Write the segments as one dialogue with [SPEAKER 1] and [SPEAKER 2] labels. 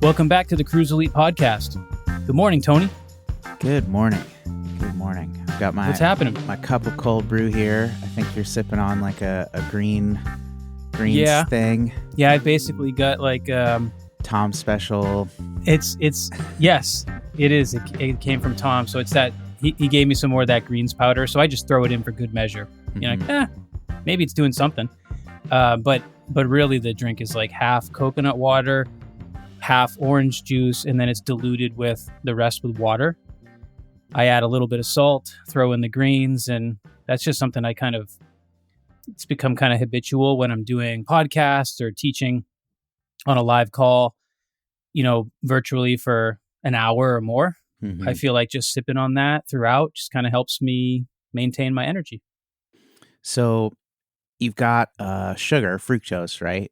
[SPEAKER 1] Welcome back to the Cruise Elite Podcast. Good morning, Tony.
[SPEAKER 2] Good morning. Good morning. I've got
[SPEAKER 1] What's happening?
[SPEAKER 2] My cup of cold brew here. I think you're sipping on like a greens thing.
[SPEAKER 1] Yeah, I basically got like
[SPEAKER 2] Tom special.
[SPEAKER 1] It's yes, it is. It came from Tom, so it's that he gave me some more of that greens powder, so I just throw it in for good measure. You know, like, maybe it's doing something. But really the drink is like half coconut water, half orange juice, and then it's diluted with the rest with water. I add a little bit of salt, throw in the greens, and that's just something it's become kind of habitual when I'm doing podcasts or teaching on a live call, virtually for an hour or more. Mm-hmm. I feel like just sipping on that throughout just kind of helps me maintain my energy.
[SPEAKER 2] So you've got sugar, fructose, right?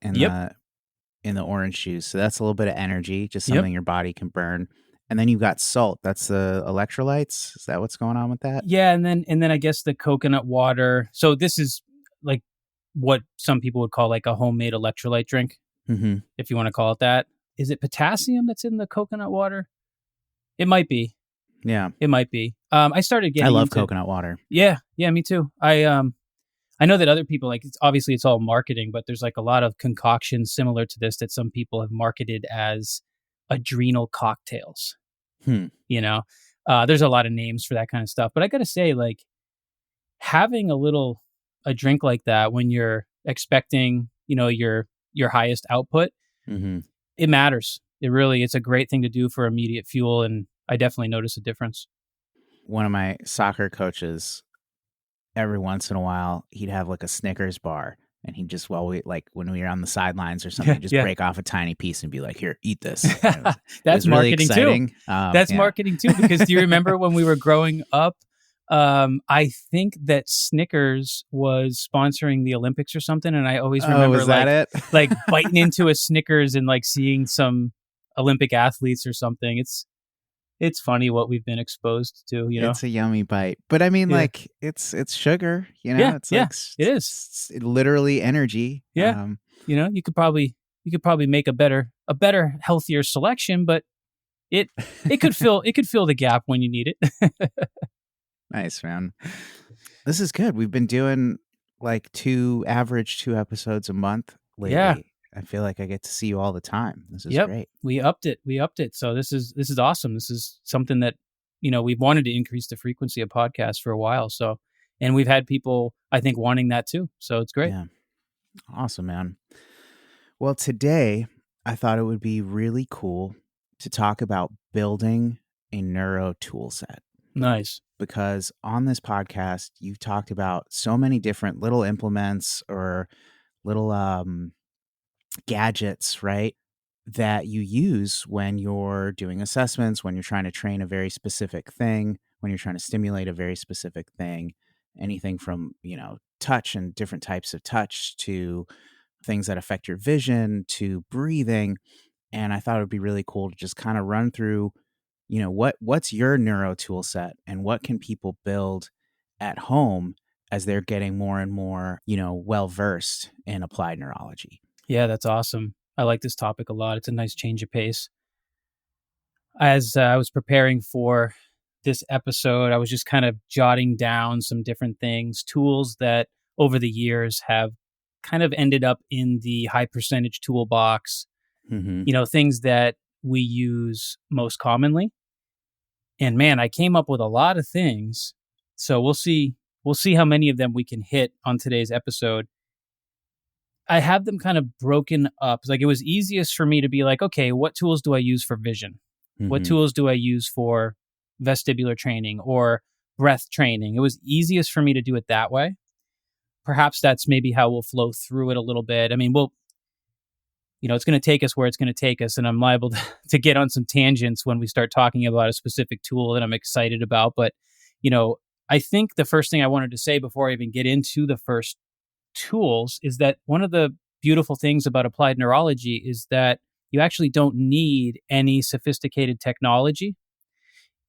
[SPEAKER 2] In the orange juice. So that's a little bit of energy, just something your body can burn. And then you've got salt. That's the electrolytes. Is that what's going on with that?
[SPEAKER 1] Yeah, and then I guess the coconut water. So this is like what some people would call like a homemade electrolyte drink, if you want to call it that. Is it potassium that's in the coconut water? It might be.
[SPEAKER 2] Yeah,
[SPEAKER 1] it might be. I started getting.
[SPEAKER 2] I love coconut water.
[SPEAKER 1] Yeah, me too. I know that other people, like, it's all marketing, but there's like a lot of concoctions similar to this that some people have marketed as adrenal cocktails. There's a lot of names for that kind of stuff. But I got to say, like, having a drink like that when you're expecting, your highest output, it matters. It's a great thing to do for immediate fuel. And I definitely notice a difference.
[SPEAKER 2] One of my soccer coaches, every once in a while, he'd have like a Snickers bar, and he'd just, when we were on the sidelines or something, break off a tiny piece and be like, "Here, eat this."
[SPEAKER 1] That's marketing too. That's marketing too, because do you remember when we were growing up? I think that Snickers was sponsoring the Olympics or something, and I always remember like biting into a Snickers and like seeing some Olympic athletes or something. It's funny what we've been exposed to,
[SPEAKER 2] It's a yummy bite. But I mean, like, it's sugar, it's like,
[SPEAKER 1] it is.
[SPEAKER 2] It's literally energy.
[SPEAKER 1] Yeah. You could probably make a better, healthier selection, but it could fill the gap when you need it.
[SPEAKER 2] Nice, man. This is good. We've been doing like average 2 episodes a month lately. Yeah. I feel like I get to see you all the time. This is great.
[SPEAKER 1] We upped it. So this is awesome. This is something that, we've wanted to increase the frequency of podcasts for a while. So, and we've had people, I think, wanting that too. So it's great.
[SPEAKER 2] Yeah. Awesome, man. Well, today I thought it would be really cool to talk about building a Neuro Toolset.
[SPEAKER 1] Nice.
[SPEAKER 2] Because on this podcast, you've talked about so many different little implements or little, gadgets, right, that you use when you're doing assessments, when you're trying to train a very specific thing, when you're trying to stimulate a very specific thing, anything from, touch and different types of touch to things that affect your vision to breathing. And I thought it would be really cool to just kind of run through, what's your Neuro Toolset and what can people build at home as they're getting more and more, well-versed in applied neurology.
[SPEAKER 1] Yeah, that's awesome. I like this topic a lot. It's a nice change of pace. As I was preparing for this episode, I was just kind of jotting down some different things, tools that over the years have kind of ended up in the high percentage toolbox, things that we use most commonly. And man, I came up with a lot of things. So we'll see how many of them we can hit on today's episode. I have them kind of broken up. Like, it was easiest for me to be like, okay, what tools do I use for vision? What tools do I use for vestibular training or breath training? It was easiest for me to do it that way. Perhaps that's maybe how we'll flow through it a little bit. I mean, it's going to take us where it's going to take us, and I'm liable to get on some tangents when we start talking about a specific tool that I'm excited about. But, I think the first thing I wanted to say before I even get into the first tools is that one of the beautiful things about applied neurology is that you actually don't need any sophisticated technology.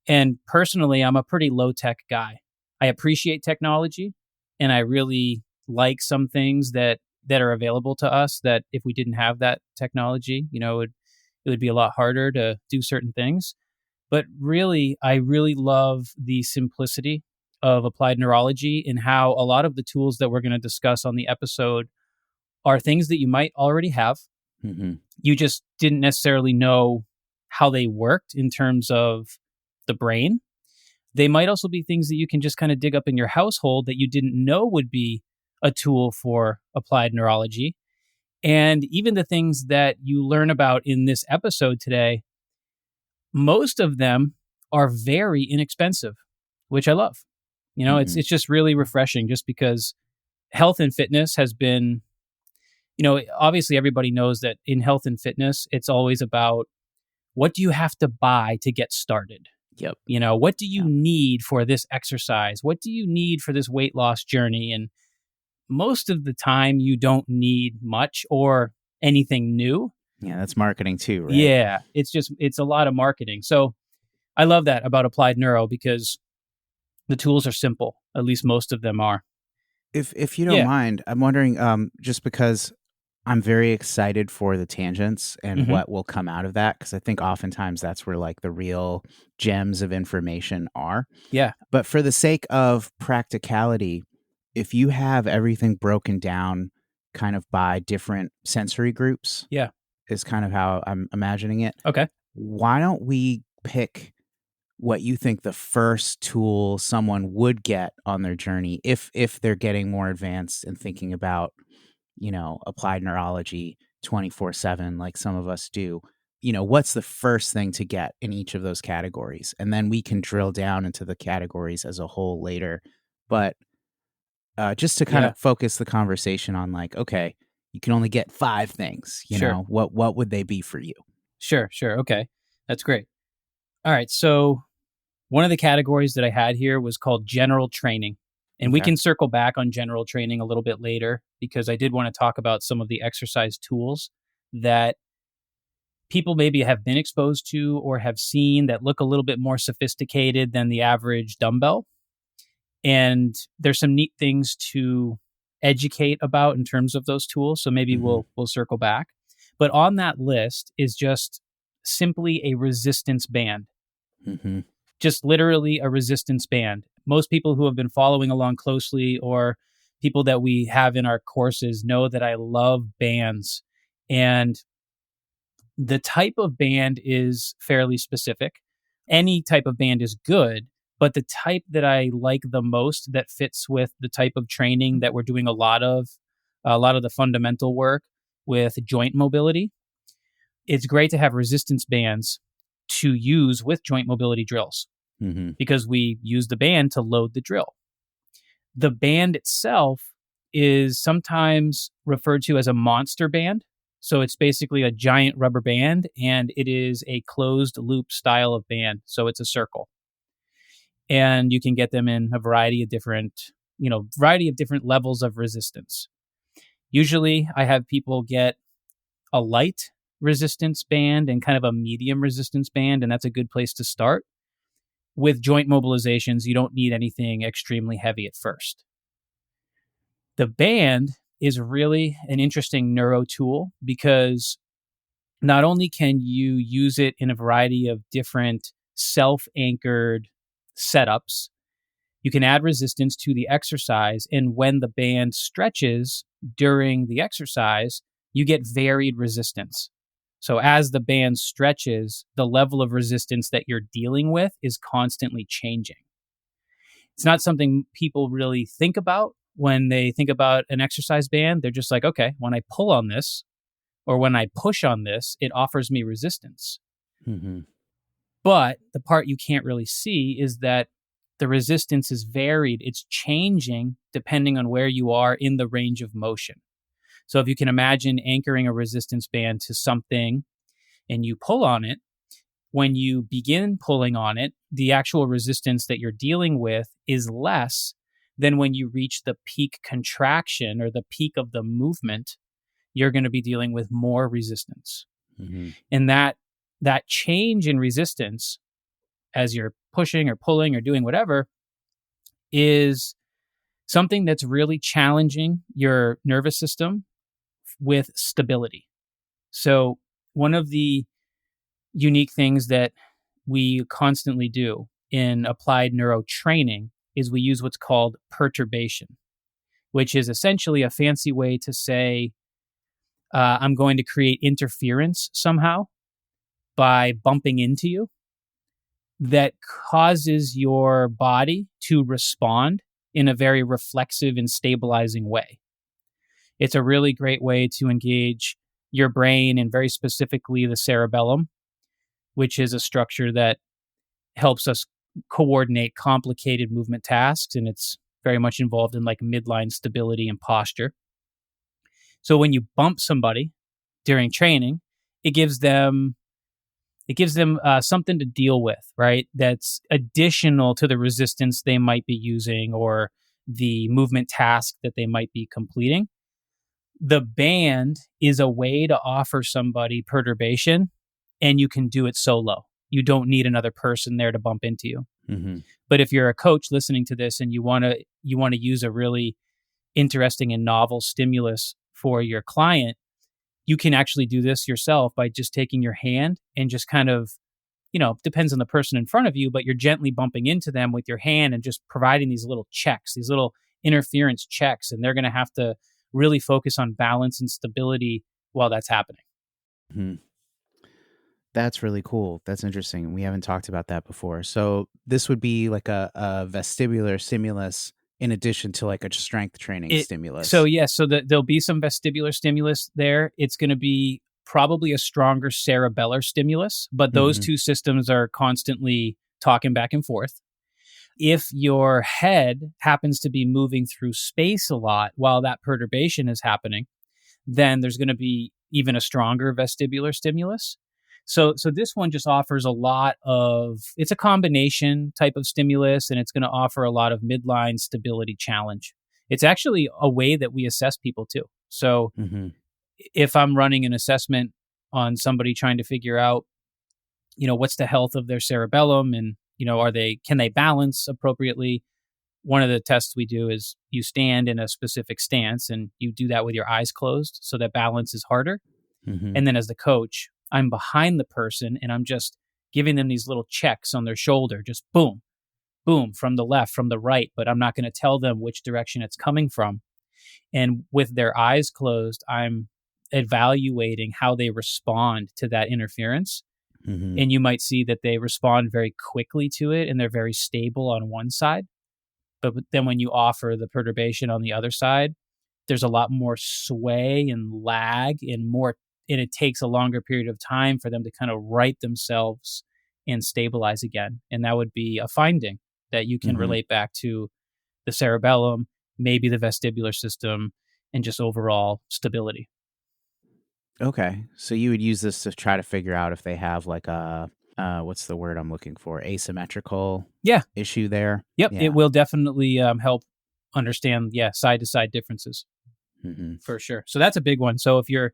[SPEAKER 1] And personally, I'm a pretty low-tech guy. I appreciate technology, and I really like some things that are available to us that if we didn't have that technology, it would be a lot harder to do certain things. But really, I really love the simplicity of applied neurology and how a lot of the tools that we're going to discuss on the episode are things that you might already have.
[SPEAKER 2] Mm-hmm.
[SPEAKER 1] You just didn't necessarily know how they worked in terms of the brain. They might also be things that you can just kind of dig up in your household that you didn't know would be a tool for applied neurology. And even the things that you learn about in this episode today, most of them are very inexpensive, which I love.
[SPEAKER 2] Mm-hmm.
[SPEAKER 1] It's just really refreshing just because health and fitness has been, obviously everybody knows that in health and fitness, it's always about what do you have to buy to get started?
[SPEAKER 2] Yep.
[SPEAKER 1] What do you
[SPEAKER 2] Yeah.
[SPEAKER 1] need for this exercise? What do you need for this weight loss journey? And most of the time, you don't need much or anything new.
[SPEAKER 2] Yeah, that's marketing too, right?
[SPEAKER 1] Yeah, it's a lot of marketing. So I love that about applied neuro because the tools are simple. At least most of them are.
[SPEAKER 2] If you don't
[SPEAKER 1] Yeah.
[SPEAKER 2] mind, I'm wondering, just because I'm very excited for the tangents and
[SPEAKER 1] Hmm.
[SPEAKER 2] what will come out of that, because I think oftentimes that's where like the real gems of information are.
[SPEAKER 1] Yeah.
[SPEAKER 2] But for the sake of practicality, if you have everything broken down kind of by different sensory groups,
[SPEAKER 1] Yeah.
[SPEAKER 2] is kind of how I'm imagining it.
[SPEAKER 1] Okay.
[SPEAKER 2] Why don't we pick what you think the first tool someone would get on their journey if they're getting more advanced and thinking about, applied neurology 24/7 like some of us do. What's the first thing to get in each of those categories? And then we can drill down into the categories as a whole later. But just to kind
[SPEAKER 1] Yeah.
[SPEAKER 2] of focus the conversation on like, okay, you can only get 5 things,
[SPEAKER 1] Sure.
[SPEAKER 2] what would they be for you?
[SPEAKER 1] Sure. Sure. Okay. That's great. All right. So one of the categories that I had here was called general training. And we
[SPEAKER 2] Okay.
[SPEAKER 1] can circle back on general training a little bit later because I did want to talk about some of the exercise tools that people maybe have been exposed to or have seen that look a little bit more sophisticated than the average dumbbell. And there's some neat things to educate about in terms of those tools. So maybe
[SPEAKER 2] Mhm.
[SPEAKER 1] we'll circle back. But on that list is just simply a resistance band,
[SPEAKER 2] Mhm.
[SPEAKER 1] just literally a resistance band. Most people who have been following along closely or people that we have in our courses know that I love bands. And the type of band is fairly specific. Any type of band is good, but the type that I like the most that fits with the type of training that we're doing a lot of the fundamental work with joint mobility, it's great to have resistance bands to use with joint mobility drills
[SPEAKER 2] Mhm.
[SPEAKER 1] because we use the band to load the drill. The band itself is sometimes referred to as a monster band. So it's basically a giant rubber band and it is a closed loop style of band. So it's a circle. And you can get them in a variety of different levels of resistance. Usually I have people get a light resistance band and kind of a medium resistance band, and that's a good place to start. With joint mobilizations, you don't need anything extremely heavy at first. The band is really an interesting neuro tool because not only can you use it in a variety of different self anchored setups, you can add resistance to the exercise. And when the band stretches during the exercise, you get varied resistance. So as the band stretches, the level of resistance that you're dealing with is constantly changing. It's not something people really think about when they think about an exercise band. They're just like, okay, when I pull on this or when I push on this, it offers me resistance.
[SPEAKER 2] Mhm.
[SPEAKER 1] But the part you can't really see is that the resistance is varied. It's changing depending on where you are in the range of motion. So if you can imagine anchoring a resistance band to something and you pull on it, when you begin pulling on it, the actual resistance that you're dealing with is less than when you reach the peak contraction or the peak of the movement. You're going to be dealing with more resistance.
[SPEAKER 2] Mhm.
[SPEAKER 1] And that change in resistance as you're pushing or pulling or doing whatever is something that's really challenging your nervous system with stability. So one of the unique things that we constantly do in applied neurotraining is we use what's called perturbation, which is essentially a fancy way to say, I'm going to create interference somehow by bumping into you that causes your body to respond in a very reflexive and stabilizing way. It's a really great way to engage your brain and very specifically the cerebellum, which is a structure that helps us coordinate complicated movement tasks. And it's very much involved in like midline stability and posture. So when you bump somebody during training, it gives them something to deal with, right? That's additional to the resistance they might be using or the movement task that they might be completing. The band is a way to offer somebody perturbation, and you can do it solo. You don't need another person there to bump into you.
[SPEAKER 2] Mm-hmm.
[SPEAKER 1] But if you're a coach listening to this and you want to use a really interesting and novel stimulus for your client, you can actually do this yourself by just taking your hand and just kind of, depends on the person in front of you, but you're gently bumping into them with your hand and just providing these little checks, these little interference checks. And they're going to have to really focus on balance and stability while that's happening.
[SPEAKER 2] Mm-hmm. That's really cool. That's interesting. We haven't talked about that before. So this would be like a vestibular stimulus in addition to like a strength training stimulus.
[SPEAKER 1] So there'll be some vestibular stimulus there. It's going to be probably a stronger cerebellar stimulus, but those two systems are constantly talking back and forth. If your head happens to be moving through space a lot while that perturbation is happening, then there's going to be even a stronger vestibular stimulus. So this one just offers it's a combination type of stimulus, and it's going to offer a lot of midline stability challenge. It's actually a way that we assess people too. So if I'm running an assessment on somebody trying to figure out, what's the health of their cerebellum and, can they balance appropriately? One of the tests we do is you stand in a specific stance and you do that with your eyes closed so that balance is harder. And then as the coach, I'm behind the person and I'm just giving them these little checks on their shoulder, just boom, boom, from the left, from the right, but I'm not going to tell them which direction it's coming from. And with their eyes closed, I'm evaluating how they respond to that interference. And you might see that they respond very quickly to it and they're very stable on one side. But then when you offer the perturbation on the other side, there's a lot more sway and lag and it takes a longer period of time for them to kind of right themselves and stabilize again. And that would be a finding that you can relate back to the cerebellum, maybe the vestibular system, and just overall stability.
[SPEAKER 2] Okay. So you would use this to try to figure out if they have like a, what's the word I'm looking for? Asymmetrical issue there.
[SPEAKER 1] Yep. Yeah. It will definitely help understand, side to side differences for sure. So that's a big one. So if you're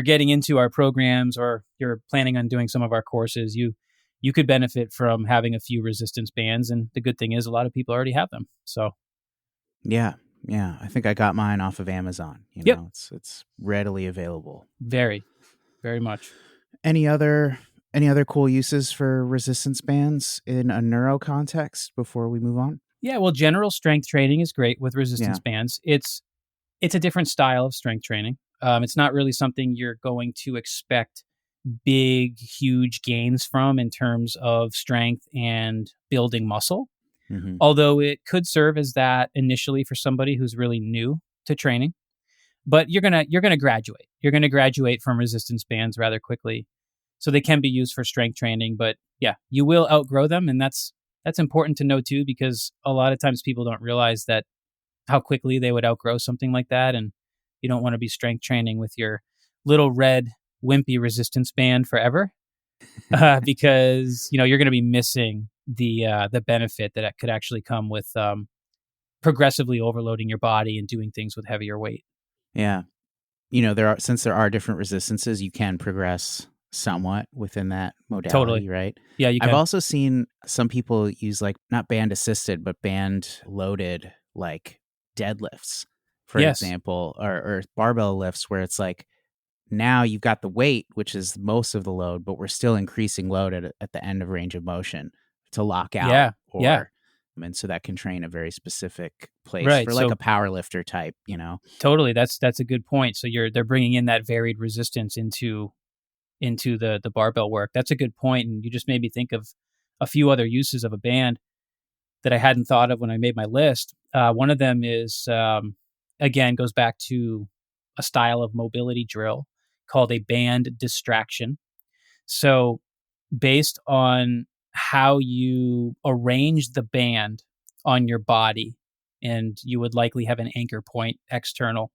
[SPEAKER 1] getting into our programs or you're planning on doing some of our courses, you could benefit from having a few resistance bands. And the good thing is a lot of people already have them. So
[SPEAKER 2] yeah, I think I got mine off of Amazon. It's readily available.
[SPEAKER 1] Very, very much.
[SPEAKER 2] Any other cool uses for resistance bands in a neuro context before we move on?
[SPEAKER 1] Yeah, well, general strength training is great with resistance bands. It's a different style of strength training. It's not really something you're going to expect big, huge gains from in terms of strength and building muscle. Although it could serve as that initially for somebody who's really new to training. But you're gonna graduate. You're gonna graduate from resistance bands rather quickly. So they can be used for strength training, but you will outgrow them, and that's important to know too, because a lot of times people don't realize that how quickly they would outgrow something like that, and you don't want to be strength training with your little red wimpy resistance band forever, because you're going to be missing the benefit that could actually come with progressively overloading your body and doing things with heavier weight.
[SPEAKER 2] Yeah, since there are different resistances, you can progress somewhat within that modality,
[SPEAKER 1] totally.
[SPEAKER 2] Right?
[SPEAKER 1] Yeah, you can.
[SPEAKER 2] I've also seen some people use like not band assisted, but band loaded like deadlifts, for example, or barbell lifts where it's like now you've got the weight, which is most of the load, but we're still increasing load at the end of range of motion to lock out
[SPEAKER 1] Yeah. Yeah.
[SPEAKER 2] or, and so that can train a very specific place
[SPEAKER 1] Right.
[SPEAKER 2] for like a
[SPEAKER 1] So
[SPEAKER 2] power lifter type, you know?
[SPEAKER 1] totally, that's a good point. So they're bringing in that varied resistance into the barbell work. That's a good point, and you just made me think of a few other uses of a band that I hadn't thought of when I made my list. One of them is again goes back to a style of mobility drill called a band distraction. So based on how you arrange the band on your body, and you would likely have an anchor point, external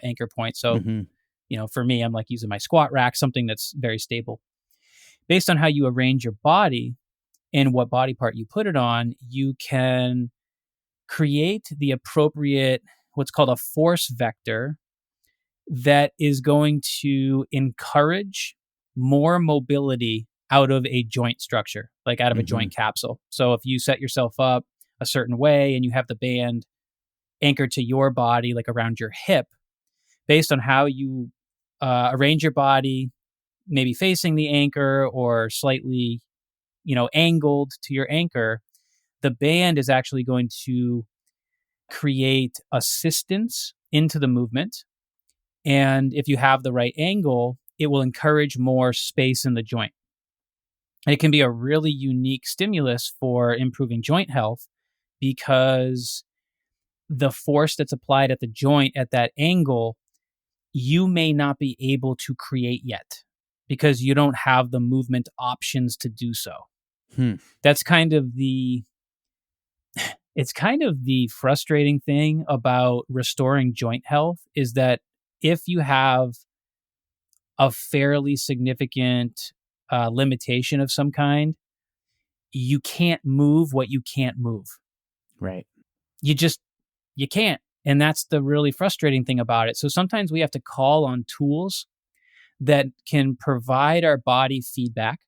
[SPEAKER 1] anchor point. So,
[SPEAKER 2] Mm-hmm.
[SPEAKER 1] for me, I'm like using my squat rack, something that's very stable. Based on how you arrange your body and what body part you put it on, you can create the appropriate, what's called a force vector that is going to encourage more mobility out of a joint structure, like out of a
[SPEAKER 2] Mm-hmm.
[SPEAKER 1] joint capsule. So if you set yourself up a certain way and you have the band anchored to your body, like around your hip, based on how you arrange your body, maybe facing the anchor or slightly, angled to your anchor, the band is actually going to create assistance into the movement. And if you have the right angle, it will encourage more space in the joint. And it can be a really unique stimulus for improving joint health because the force that's applied at the joint at that angle, you may not be able to create yet because you don't have the movement options to do so.
[SPEAKER 2] Hmm.
[SPEAKER 1] That's kind of it's kind of the frustrating thing about restoring joint health is that if you have a fairly significant limitation of some kind, you can't move what you can't move.
[SPEAKER 2] Right.
[SPEAKER 1] You can't. And that's the really frustrating thing about it. So sometimes we have to call on tools that can provide our body feedback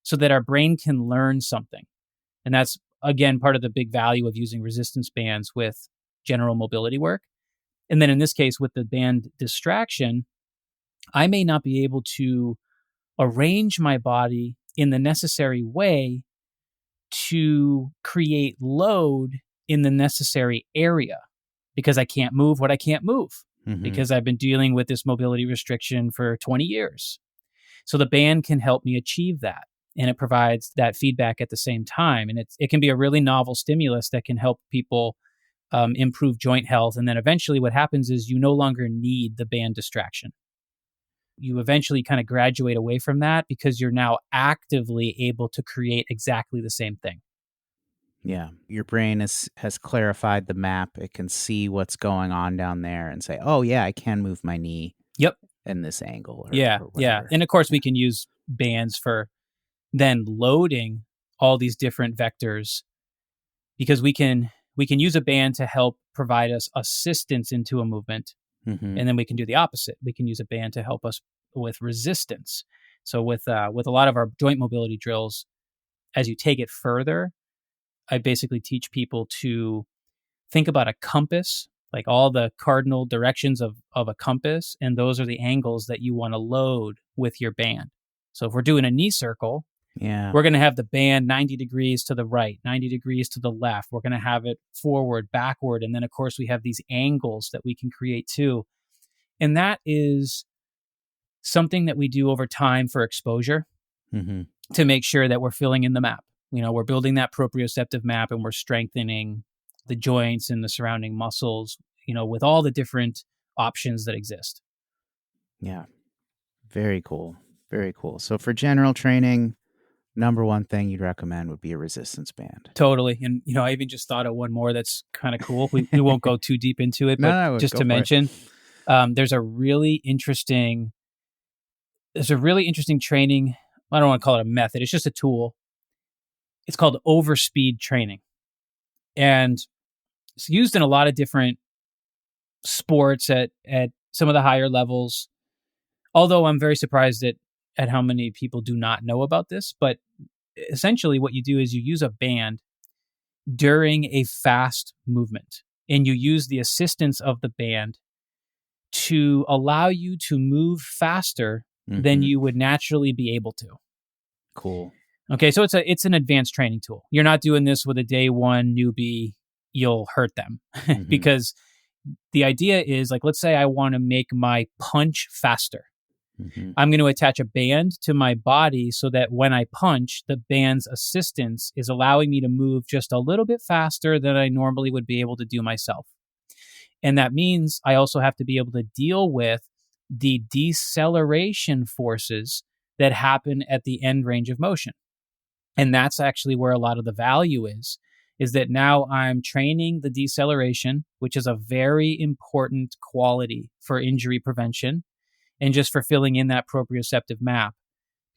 [SPEAKER 1] so that our brain can learn something. And that's, again, part of the big value of using resistance bands with general mobility work. And then in this case, with the band distraction, I may not be able to arrange my body in the necessary way to create load in the necessary area because I can't move what I can't move
[SPEAKER 2] Mm-hmm.
[SPEAKER 1] because I've been dealing with this mobility restriction for 20 years. So the band can help me achieve that. And it provides that feedback at the same time. And it can be a really novel stimulus that can help people improve joint health. And then eventually what happens is you no longer need the band distraction. You eventually kind of graduate away from that because you're now actively able to create exactly the same thing.
[SPEAKER 2] Yeah. Your brain has clarified the map. It can see what's going on down there and say, oh, yeah, I can move my knee
[SPEAKER 1] Yep.
[SPEAKER 2] in this angle
[SPEAKER 1] Yeah.
[SPEAKER 2] or
[SPEAKER 1] Yeah.
[SPEAKER 2] whatever.
[SPEAKER 1] And of course,
[SPEAKER 2] Yeah.
[SPEAKER 1] we can use bands for then loading all these different vectors because we can use a band to help provide us assistance into a movement.
[SPEAKER 2] Mm-hmm.
[SPEAKER 1] And then we can do the opposite. We can use a band to help us with resistance. So with a lot of our joint mobility drills, as you take it further, I basically teach people to think about a compass, like all the cardinal directions of a compass, and those are the angles that you want to load with your band. So if we're doing a knee circle,
[SPEAKER 2] Yeah.
[SPEAKER 1] we're going to have the band 90 degrees to the right, 90 degrees to the left. We're going to have it forward, backward. And then, of course, we have these angles that we can create too. And that is something that we do over time for exposure
[SPEAKER 2] Mm-hmm.
[SPEAKER 1] to make sure that we're filling in the map. We're building that proprioceptive map and we're strengthening the joints and the surrounding muscles, with all the different options that exist.
[SPEAKER 2] Yeah. Very cool. Very cool. So for general training, number one thing you'd recommend would be a resistance band.
[SPEAKER 1] Totally. And, I even just thought of one more that's kind of cool. We won't go too deep into it, but
[SPEAKER 2] No,
[SPEAKER 1] just
[SPEAKER 2] go
[SPEAKER 1] to
[SPEAKER 2] for it.
[SPEAKER 1] mention, there's a really interesting training. I don't want to call it a method. It's just a tool. It's called overspeed training. And it's used in a lot of different sports at some of the higher levels. Although I'm very surprised at how many people do not know about this. But essentially what you do is you use a band during a fast movement and you use the assistance of the band to allow you to move faster than
[SPEAKER 2] Mm-hmm.
[SPEAKER 1] you would naturally be able to.
[SPEAKER 2] Cool.
[SPEAKER 1] Okay, so it's an advanced training tool. You're not doing this with a day one newbie. You'll hurt them
[SPEAKER 2] Mm-hmm.
[SPEAKER 1] because the idea is like, let's say I want to make my punch faster.
[SPEAKER 2] Mm-hmm.
[SPEAKER 1] I'm going to attach a band to my body so that when I punch, the band's assistance is allowing me to move just a little bit faster than I normally would be able to do myself. And that means I also have to be able to deal with the deceleration forces that happen at the end range of motion. And that's actually where a lot of the value is that now I'm training the deceleration, which is a very important quality for injury prevention and just for filling in that proprioceptive map.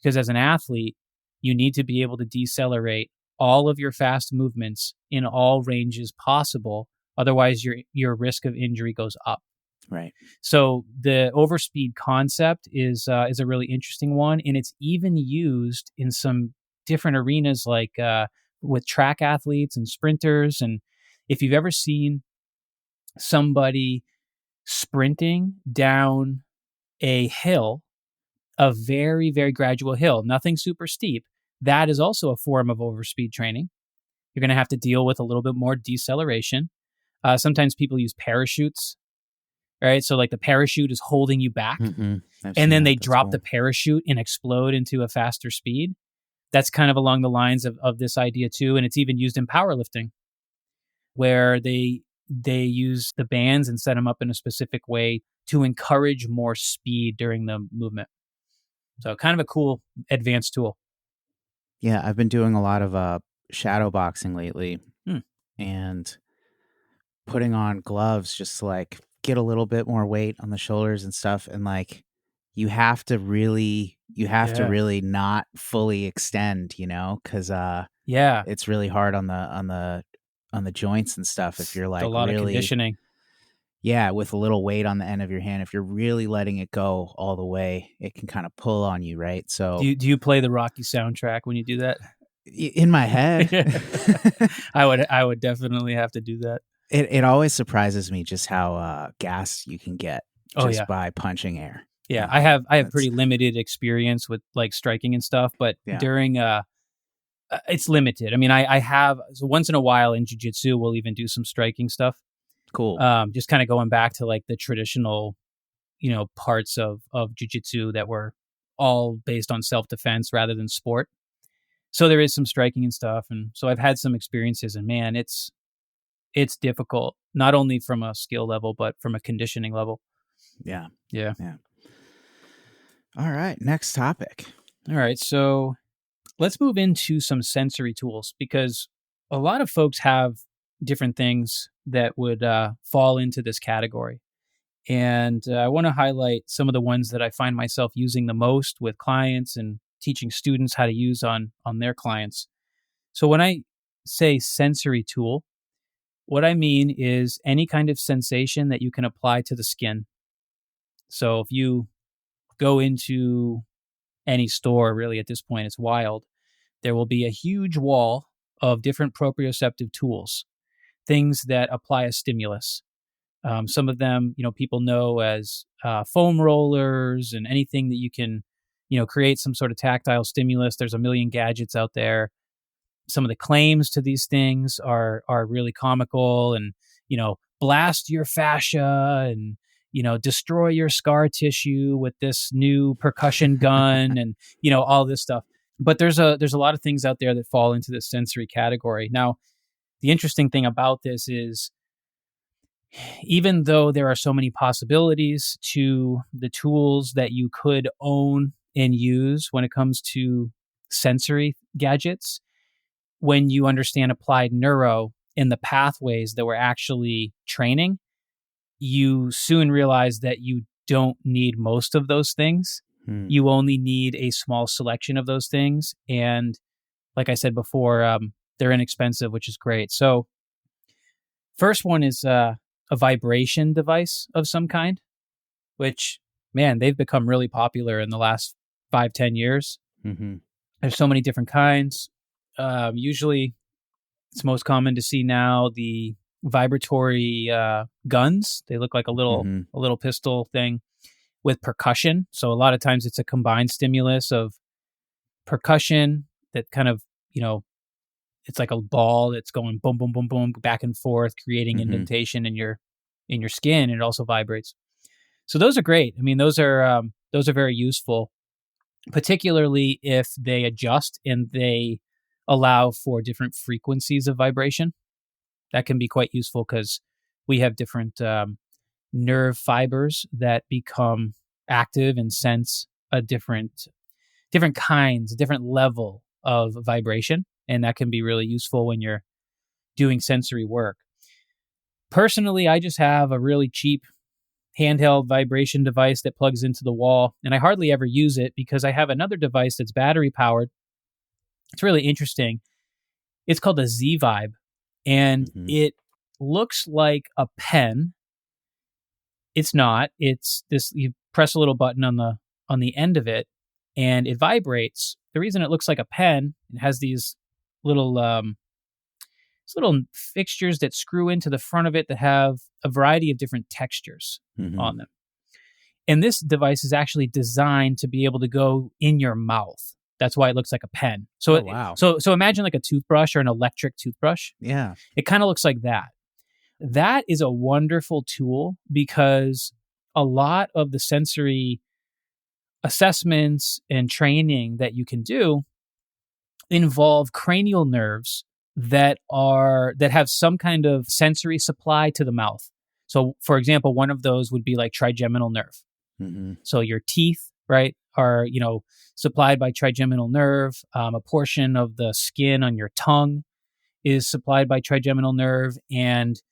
[SPEAKER 1] Because as an athlete, you need to be able to decelerate all of your fast movements in all ranges possible. Otherwise, your risk of injury goes up.
[SPEAKER 2] Right.
[SPEAKER 1] So the overspeed concept is a really interesting one, and it's even used in some different arenas, like with track athletes and sprinters. And if you've ever seen somebody sprinting down a hill, a very, very gradual hill, nothing super steep, that is also a form of overspeed training. You're going to have to deal with a little bit more deceleration. Sometimes people use parachutes, right? So like the parachute is holding you back,
[SPEAKER 2] Mm-hmm. I've
[SPEAKER 1] and
[SPEAKER 2] seen
[SPEAKER 1] then
[SPEAKER 2] that.
[SPEAKER 1] they
[SPEAKER 2] That's
[SPEAKER 1] drop
[SPEAKER 2] cool.
[SPEAKER 1] the parachute and explode into a faster speed. That's kind of along the lines of this idea too. And it's even used in powerlifting, where they use the bands and set them up in a specific way to encourage more speed during the movement. So kind of a cool advanced tool.
[SPEAKER 2] Yeah, I've been doing a lot of shadow boxing lately,
[SPEAKER 1] Hmm.
[SPEAKER 2] and putting on gloves just to like get a little bit more weight on the shoulders and stuff. And like you have to
[SPEAKER 1] Yeah.
[SPEAKER 2] really not fully extend, because
[SPEAKER 1] Yeah.
[SPEAKER 2] it's really hard on the joints and stuff if you're
[SPEAKER 1] It's a
[SPEAKER 2] like
[SPEAKER 1] lot of
[SPEAKER 2] really,
[SPEAKER 1] conditioning.
[SPEAKER 2] yeah, with a little weight on the end of your hand. If you're really letting it go all the way, it can kind of pull on you, right? So
[SPEAKER 1] Do you play the Rocky soundtrack when you do that?
[SPEAKER 2] in my head,
[SPEAKER 1] I would definitely have to do that.
[SPEAKER 2] it always surprises me just how gassed you can get
[SPEAKER 1] Oh
[SPEAKER 2] just
[SPEAKER 1] yeah.
[SPEAKER 2] by punching air.
[SPEAKER 1] Yeah, I have
[SPEAKER 2] That's
[SPEAKER 1] pretty limited experience with like striking and stuff, but
[SPEAKER 2] yeah,
[SPEAKER 1] during it's limited. I mean, I have, so once in a while in jiu-jitsu we'll even do some striking stuff.
[SPEAKER 2] cool.
[SPEAKER 1] Just kind of going back to like the traditional, parts of jiu-jitsu that were all based on self-defense rather than sport. So there is some striking and stuff, and so I've had some experiences, and man, it's difficult, not only from a skill level but from a conditioning level.
[SPEAKER 2] Yeah,
[SPEAKER 1] Yeah.
[SPEAKER 2] yeah. All right, next topic.
[SPEAKER 1] All right, so let's move into some sensory tools, because a lot of folks have different things that would fall into this category. And I want to highlight some of the ones that I find myself using the most with clients and teaching students how to use on their clients. So when I say sensory tool, what I mean is any kind of sensation that you can apply to the skin. So if you go into any store, really at this point, it's wild, there will be a huge wall of different proprioceptive tools, things that apply a stimulus. Some of them, people know as foam rollers and anything that you can, create some sort of tactile stimulus. There's a million gadgets out there. Some of the claims to these things are really comical, and blast your fascia, and destroy your scar tissue with this new percussion gun, and all this stuff. But there's a lot of things out there that fall into this sensory category. Now, the interesting thing about this is, even though there are so many possibilities to the tools that you could own and use when it comes to sensory gadgets, when you understand applied neuro and the pathways that we're actually training, you soon realize that you don't need most of those things.
[SPEAKER 2] Hmm.
[SPEAKER 1] You only need a small selection of those things. And like I said before, they're inexpensive, which is great. So first one is a vibration device of some kind, which, man, they've become really popular in the last 5-10 years.
[SPEAKER 2] Mm-hmm.
[SPEAKER 1] There's so many different kinds. Usually it's most common to see now vibratory guns. They look like a
[SPEAKER 2] Mm-hmm.
[SPEAKER 1] little pistol thing with percussion. So a lot of times it's a combined stimulus of percussion that kind of, it's like a ball that's going boom, boom, boom, boom, back and forth, creating
[SPEAKER 2] Mm-hmm.
[SPEAKER 1] indentation in your skin, and it also vibrates. So those are great. I mean, those are very useful, particularly if they adjust and they allow for different frequencies of vibration. That can be quite useful because we have different nerve fibers that become active and sense a different level of vibration, and that can be really useful when you're doing sensory work. Personally, I just have a really cheap handheld vibration device that plugs into the wall, and I hardly ever use it because I have another device that's battery powered. It's really interesting. It's called a Z Vibe, and
[SPEAKER 2] Mm-hmm.
[SPEAKER 1] it looks like a pen. It's not. It's this. You press a little button on the end of it, and it vibrates. The reason it looks like a pen, it has little um, these little fixtures that screw into the front of it that have a variety of different textures
[SPEAKER 2] Mm-hmm.
[SPEAKER 1] on them. And this device is actually designed to be able to go in your mouth. That's why it looks like a pen.
[SPEAKER 2] Oh, wow.
[SPEAKER 1] So imagine like a toothbrush or an electric toothbrush.
[SPEAKER 2] Yeah.
[SPEAKER 1] It kind of looks like that. That is a wonderful tool because a lot of the sensory assessments and training that you can do involve cranial nerves that have some kind of sensory supply to the mouth. So, for example, one of those would be like trigeminal nerve.
[SPEAKER 2] Mm-hmm.
[SPEAKER 1] So your teeth, right, are supplied by trigeminal nerve. A portion of the skin on your tongue is supplied by trigeminal nerve, and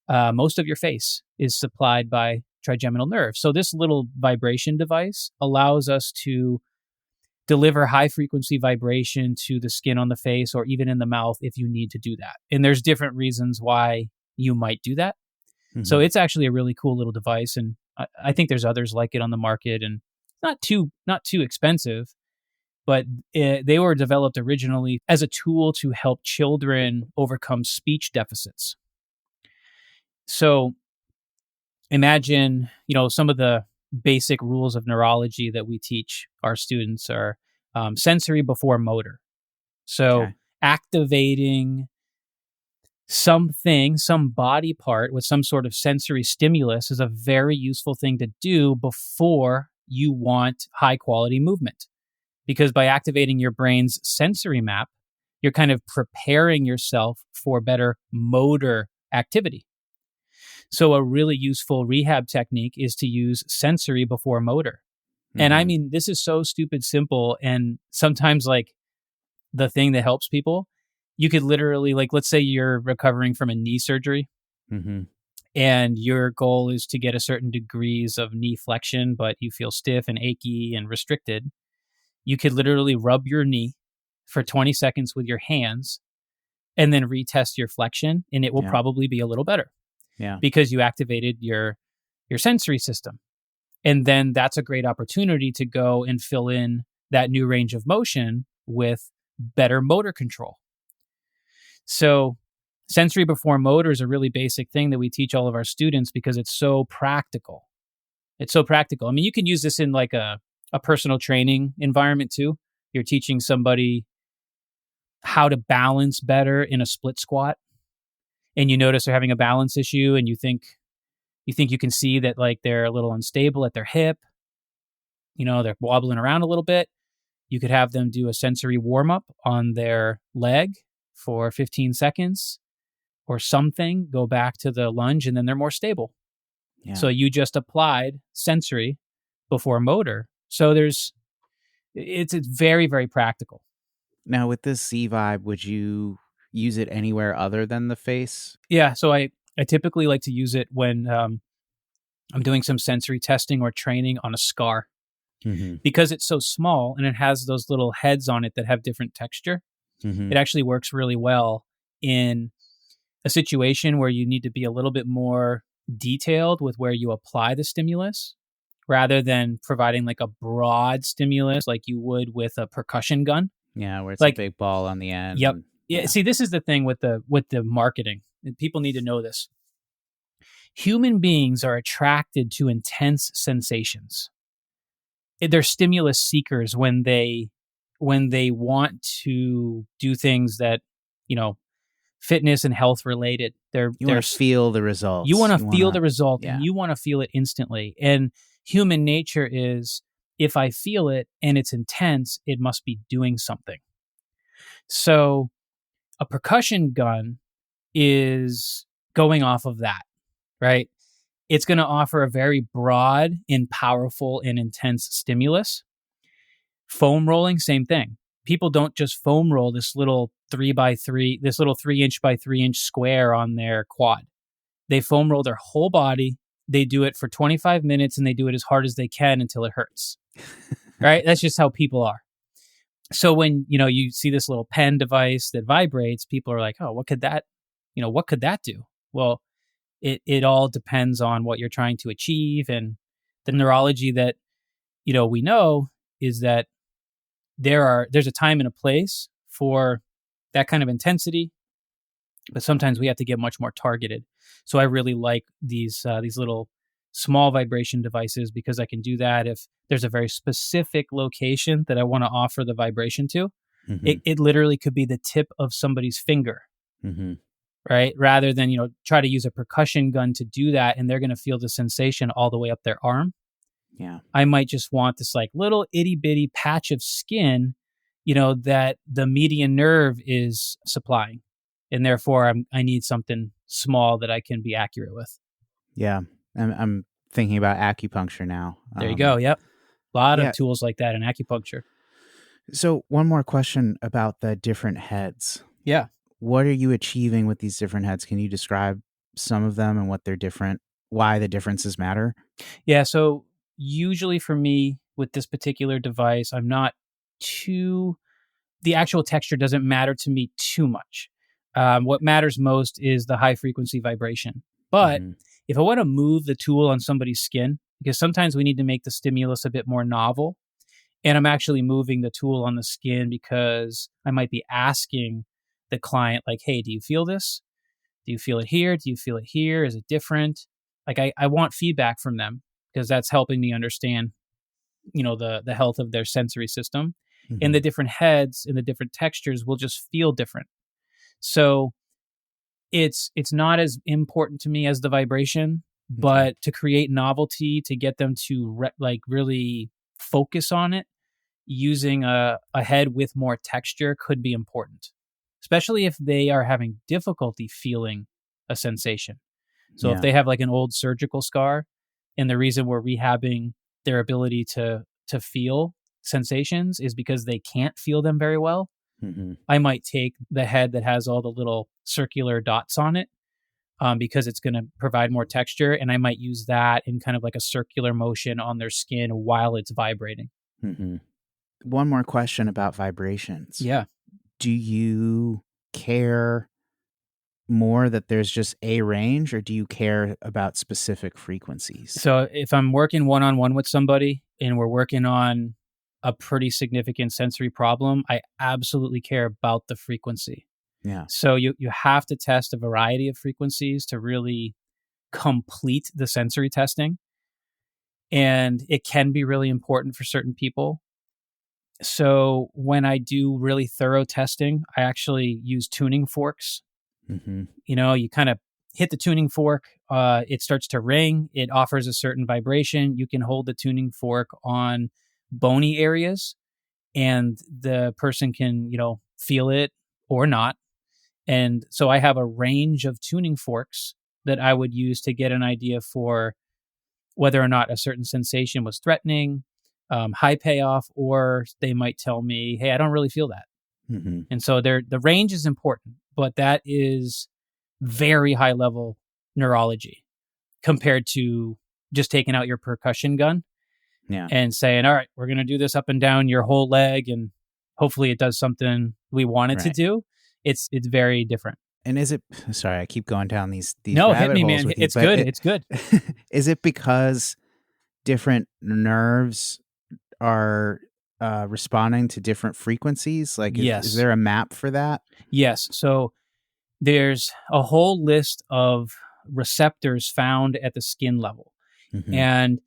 [SPEAKER 1] most of your face is supplied by trigeminal nerve. So this little vibration device allows us to deliver high frequency vibration to the skin on the face or even in the mouth if you need to do that. And there's different reasons why you might do that. So
[SPEAKER 2] Mm-hmm.
[SPEAKER 1] it's actually a really cool little device, and I think there's others like it on the market, and not too expensive. But they were developed originally as a tool to help children overcome speech deficits. So imagine, some of the basic rules of neurology that we teach our students are sensory before motor. So
[SPEAKER 2] Okay.
[SPEAKER 1] activating some body part with some sort of sensory stimulus is a very useful thing to do before you want high quality movement. Because by activating your brain's sensory map, you're kind of preparing yourself for better motor activity. So a really useful rehab technique is to use sensory before motor. And I
[SPEAKER 2] Mm-hmm.
[SPEAKER 1] mean, this is so stupid simple. And sometimes, like, the thing that helps people, you could literally, like, let's say you're recovering from a knee surgery
[SPEAKER 2] Mm-hmm.
[SPEAKER 1] and your goal is to get a certain degrees of knee flexion, but you feel stiff and achy and restricted. You could literally rub your knee for 20 seconds with your hands and then retest your flexion, and it will
[SPEAKER 2] Yeah.
[SPEAKER 1] probably be a little better
[SPEAKER 2] Yeah.
[SPEAKER 1] because you activated your sensory system. And then that's a great opportunity to go and fill in that new range of motion with better motor control. So sensory before motor is a really basic thing that we teach all of our students because it's so practical. It's so practical. I mean, you can use this in like a personal training environment too. You're teaching somebody how to balance better in a split squat, and you notice they're having a balance issue, and you think you can see that, like, they're a little unstable at their hip. They're wobbling around a little bit. You could have them do a sensory warm up on their leg for 15 seconds or something, go back to the lunge, and then they're more stable.
[SPEAKER 2] Yeah.
[SPEAKER 1] So you just applied sensory before motor. So it's very, very practical.
[SPEAKER 2] Now, with this Z Vibe, would you use it anywhere other than the face?
[SPEAKER 1] Yeah. So I typically like to use it when I'm doing some sensory testing or training on a scar
[SPEAKER 2] Mm-hmm.
[SPEAKER 1] because it's so small and it has those little heads on it that have different texture.
[SPEAKER 2] Mm-hmm.
[SPEAKER 1] It actually works really well in a situation where you need to be a little bit more detailed with where you apply the stimulus rather than providing like a broad stimulus like you would with a percussion gun.
[SPEAKER 2] Yeah, where it's
[SPEAKER 1] Like,
[SPEAKER 2] a big ball on the end.
[SPEAKER 1] yep.
[SPEAKER 2] And,
[SPEAKER 1] Yeah.
[SPEAKER 2] yeah.
[SPEAKER 1] See, this is the thing with the marketing. and people need to know this. Human beings are attracted to intense sensations. They're stimulus seekers when they want to do things that, you know, fitness and health related.
[SPEAKER 2] You want to feel the
[SPEAKER 1] You
[SPEAKER 2] results.
[SPEAKER 1] want to
[SPEAKER 2] You want
[SPEAKER 1] feel
[SPEAKER 2] to,
[SPEAKER 1] the result, and
[SPEAKER 2] yeah.
[SPEAKER 1] you want to feel it instantly. And human nature is, if I feel it and it's intense, it must be doing something. So a percussion gun is going off of that, right? It's going to offer a very broad and powerful and intense stimulus. Foam rolling, same thing. People don't just foam roll this little 3-inch by 3-inch square on their quad. They foam roll their whole body. They do it for 25 minutes and they do it as hard as they can until it hurts. Right? That's just how people are. So when, you know, you see this little pen device that vibrates, people are like, oh, what could that do? Well, it all depends on what you're trying to achieve. And the neurology that, you know, we know is that there's a time and a place for that kind of intensity, but sometimes we have to get much more targeted. So I really like these little small vibration devices, because I can do that if there's a very specific location that I want to offer the vibration to.
[SPEAKER 2] Mm-hmm.
[SPEAKER 1] It literally could be the tip of somebody's finger,
[SPEAKER 2] Mm-hmm.
[SPEAKER 1] right? Rather than, you know, try to use a percussion gun to do that, and they're going to feel the sensation all the way up their arm.
[SPEAKER 2] Yeah.
[SPEAKER 1] I might just want this like little itty bitty patch of skin, you know, that the median nerve is supplying. And therefore I need something small that I can be accurate with.
[SPEAKER 2] Yeah. I'm thinking about acupuncture now.
[SPEAKER 1] There you go. Yep. A lot of
[SPEAKER 2] Yeah.
[SPEAKER 1] tools like that in acupuncture.
[SPEAKER 2] So one more question about the different heads.
[SPEAKER 1] Yeah.
[SPEAKER 2] What are you achieving with these different heads? Can you describe some of them and what they're different, why the differences matter?
[SPEAKER 1] Yeah. So usually for me with this particular device, the actual texture doesn't matter to me too much. What matters most is the high frequency vibration. But
[SPEAKER 2] Mm-hmm.
[SPEAKER 1] if I want to move the tool on somebody's skin, because sometimes we need to make the stimulus a bit more novel, and I'm actually moving the tool on the skin because I might be asking the client, like, hey, do you feel this? Do you feel it here? Do you feel it here? Is it different? Like I want feedback from them, because that's helping me understand, you know, the health of their sensory system.
[SPEAKER 2] Mm-hmm.
[SPEAKER 1] And the different heads and the different textures will just feel different. So it's not as important to me as the vibration, but to create novelty, to get them to really focus on it, using a head with more texture could be important, especially if they are having difficulty feeling a sensation. So if they have like an old surgical scar, and the reason we're rehabbing their ability to feel sensations is because they can't feel them very well,
[SPEAKER 2] Mm-hmm.
[SPEAKER 1] I might take the head that has all the little circular dots on it, because it's going to provide more texture, and I might use that in kind of like a circular motion on their skin while it's vibrating.
[SPEAKER 2] Mm-hmm. One more question about vibrations.
[SPEAKER 1] Yeah.
[SPEAKER 2] Do you care more that there's just a range, or do you care about specific frequencies?
[SPEAKER 1] So if I'm working one-on-one with somebody and we're working on a pretty significant sensory problem, I absolutely care about the frequency.
[SPEAKER 2] Yeah.
[SPEAKER 1] So you have to test a variety of frequencies to really complete the sensory testing. And it can be really important for certain people. So when I do really thorough testing, I actually use tuning forks.
[SPEAKER 2] Mm-hmm.
[SPEAKER 1] You know, you kind of hit the tuning fork, it starts to ring, it offers a certain vibration. You can hold the tuning fork on bony areas, and the person can, you know, feel it or not. And so I have a range of tuning forks that I would use to get an idea for whether or not a certain sensation was threatening, high payoff, or they might tell me, hey, I don't really feel that.
[SPEAKER 2] Mm-hmm.
[SPEAKER 1] And so the range is important, but that is very high level neurology compared to just taking out your percussion gun and saying, all right, we're going to do this up and down your whole leg, and hopefully it does something we want it to do. It's very different.
[SPEAKER 2] And is it, sorry, I keep going down these
[SPEAKER 1] no, hit
[SPEAKER 2] rabbit
[SPEAKER 1] me,
[SPEAKER 2] holes
[SPEAKER 1] man.
[SPEAKER 2] with you,
[SPEAKER 1] It's
[SPEAKER 2] but
[SPEAKER 1] good. It's good.
[SPEAKER 2] Is it because different nerves are responding to different frequencies? Like,
[SPEAKER 1] Yes.
[SPEAKER 2] is there a map for that?
[SPEAKER 1] Yes. So there's a whole list of receptors found at the skin level.
[SPEAKER 2] Mm-hmm.
[SPEAKER 1] And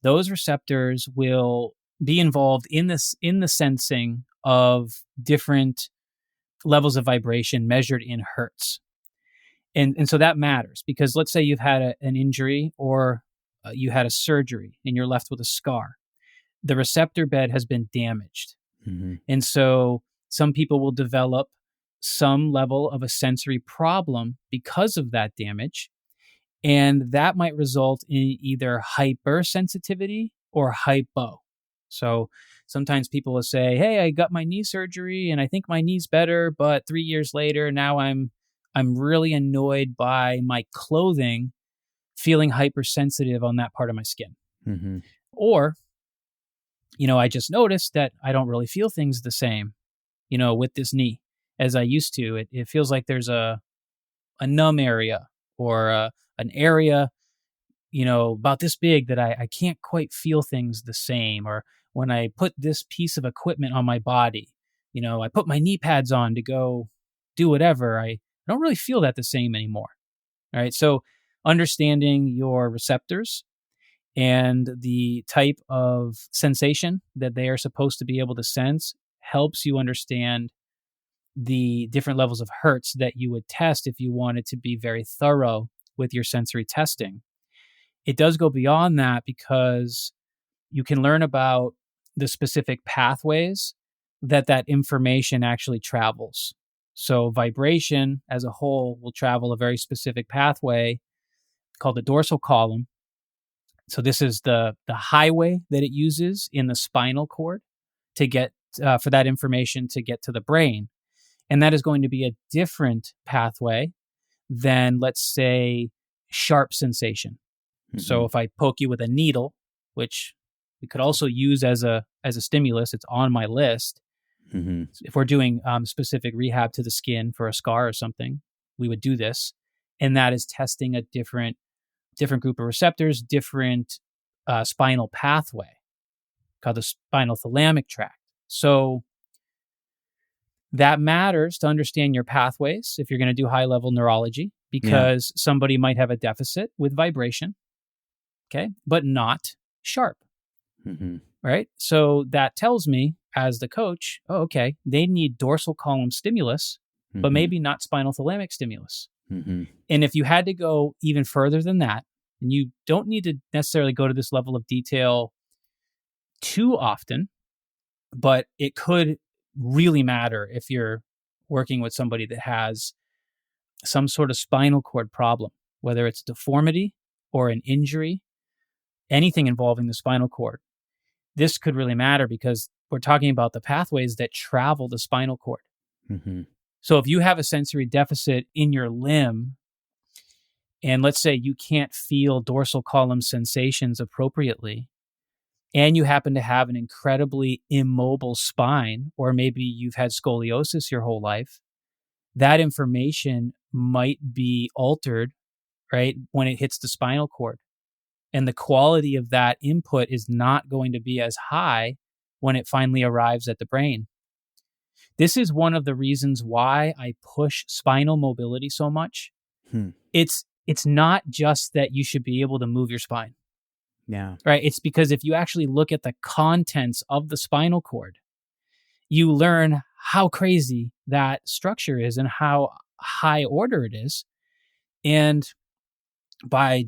[SPEAKER 1] those receptors will be involved in the sensing of different levels of vibration measured in hertz. And so that matters, because let's say you've had an injury, or you had a surgery and you're left with a scar. The receptor bed has been damaged.
[SPEAKER 2] Mm-hmm.
[SPEAKER 1] And so some people will develop some level of a sensory problem because of that damage. And that might result in either hypersensitivity or hypo. So sometimes people will say, "Hey, I got my knee surgery and I think my knee's better, but 3 years later now I'm really annoyed by my clothing, feeling hypersensitive on that part of my skin."
[SPEAKER 2] Mm-hmm.
[SPEAKER 1] Or, I just noticed that I don't really feel things the same, with this knee as I used to. It feels like there's a numb area, or an area, about this big, that I can't quite feel things the same. Or when I put this piece of equipment on my body, I put my knee pads on to go do whatever. I don't really feel that the same anymore. All right. So understanding your receptors and the type of sensation that they are supposed to be able to sense helps you understand the different levels of hertz that you would test if you wanted to be very thorough with your sensory testing. It does go beyond that, because you can learn about the specific pathways that information actually travels. So vibration as a whole will travel a very specific pathway called the dorsal column. So this is the highway that it uses in the spinal cord to get for that information to get to the brain. And that is going to be a different pathway than, let's say, sharp sensation.
[SPEAKER 2] Mm-hmm.
[SPEAKER 1] So if I poke you with a needle, which we could also use as a stimulus, it's on my list.
[SPEAKER 2] Mm-hmm.
[SPEAKER 1] If we're doing specific rehab to the skin for a scar or something, we would do this. And that is testing a different group of receptors, different spinal pathway called the spinal thalamic tract. So that matters to understand your pathways if you're going to do high level neurology, because somebody might have a deficit with vibration, okay, but not sharp.
[SPEAKER 2] Mm-hmm.
[SPEAKER 1] Right? So that tells me, as the coach, okay, they need dorsal column stimulus, but
[SPEAKER 2] Mm-hmm.
[SPEAKER 1] maybe not spinal thalamic stimulus.
[SPEAKER 2] Mm-hmm.
[SPEAKER 1] And if you had to go even further than that, and you don't need to necessarily go to this level of detail too often, but it could really matter if you're working with somebody that has some sort of spinal cord problem, whether it's deformity or an injury, anything involving the spinal cord. This could really matter, because we're talking about the pathways that travel the spinal cord.
[SPEAKER 2] Mm-hmm.
[SPEAKER 1] So if you have a sensory deficit in your limb, and let's say you can't feel dorsal column sensations appropriately, and you happen to have an incredibly immobile spine, or maybe you've had scoliosis your whole life, that information might be altered, right, when it hits the spinal cord. And the quality of that input is not going to be as high when it finally arrives at the brain. This is one of the reasons why I push spinal mobility so much. It's not just that you should be able to move your spine.
[SPEAKER 2] Yeah.
[SPEAKER 1] Right? It's because if you actually look at the contents of the spinal cord, you learn how crazy that structure is and how high order it is. And by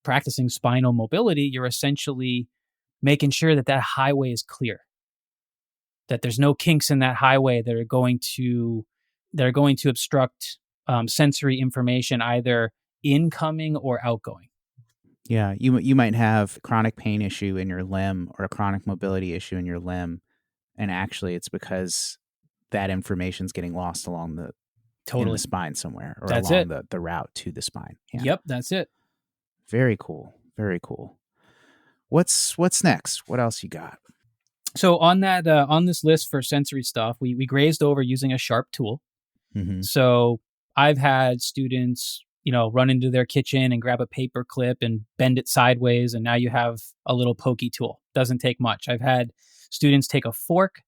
[SPEAKER 1] practicing spinal mobility, you're essentially making sure that highway is clear, that there's no kinks in that highway that are going to obstruct sensory information, either incoming or outgoing.
[SPEAKER 2] Yeah, you might have chronic pain issue in your limb or a chronic mobility issue in your limb, and actually it's because that information's getting lost along in the spine somewhere, or
[SPEAKER 1] That's
[SPEAKER 2] along
[SPEAKER 1] it.
[SPEAKER 2] the route to the spine. Yeah.
[SPEAKER 1] Yep, that's it.
[SPEAKER 2] Very cool. Very cool. What's next? What else you got?
[SPEAKER 1] So on that on this list for sensory stuff, we grazed over using a sharp tool.
[SPEAKER 2] Mm-hmm.
[SPEAKER 1] So I've had students, run into their kitchen and grab a paper clip and bend it sideways, and now you have a little pokey tool. Doesn't take much. I've had students take a fork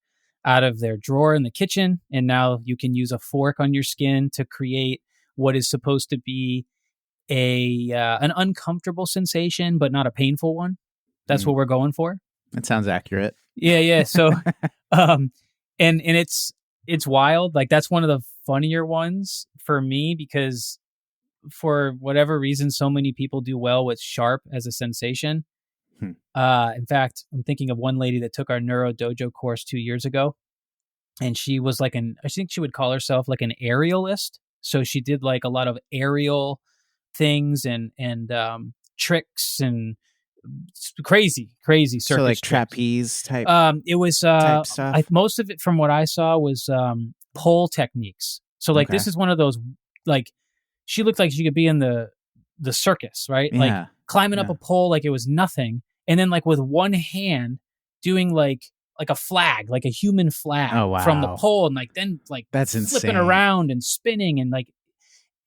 [SPEAKER 1] out of their drawer in the kitchen, and now you can use a fork on your skin to create what is supposed to be an uncomfortable sensation, but not a painful one. That's
[SPEAKER 2] Mm,
[SPEAKER 1] what we're going for.
[SPEAKER 2] that sounds accurate.
[SPEAKER 1] Yeah, yeah. So, um, and it's wild. Like that's one of the funnier ones for me because for whatever reason, so many people do well with sharp as a sensation.
[SPEAKER 2] Hmm.
[SPEAKER 1] In fact, I'm thinking of one lady that took our Neuro Dojo course 2 years ago, and she was like I think she would call herself like an aerialist. So she did like a lot of aerial things and tricks and crazy
[SPEAKER 2] So like
[SPEAKER 1] circus tricks.
[SPEAKER 2] trapeze
[SPEAKER 1] It was
[SPEAKER 2] stuff.
[SPEAKER 1] most of it from what I saw was pole techniques. So like
[SPEAKER 2] Okay.
[SPEAKER 1] this is one of those like she looked like she could be in the circus, right? Like
[SPEAKER 2] Yeah.
[SPEAKER 1] climbing up
[SPEAKER 2] Yeah.
[SPEAKER 1] a pole like it was nothing, and then like with one hand doing like a flag, like a human flag
[SPEAKER 2] Oh
[SPEAKER 1] from the
[SPEAKER 2] wow.
[SPEAKER 1] pole, and like then like
[SPEAKER 2] That's
[SPEAKER 1] flipping
[SPEAKER 2] insane.
[SPEAKER 1] around and spinning and like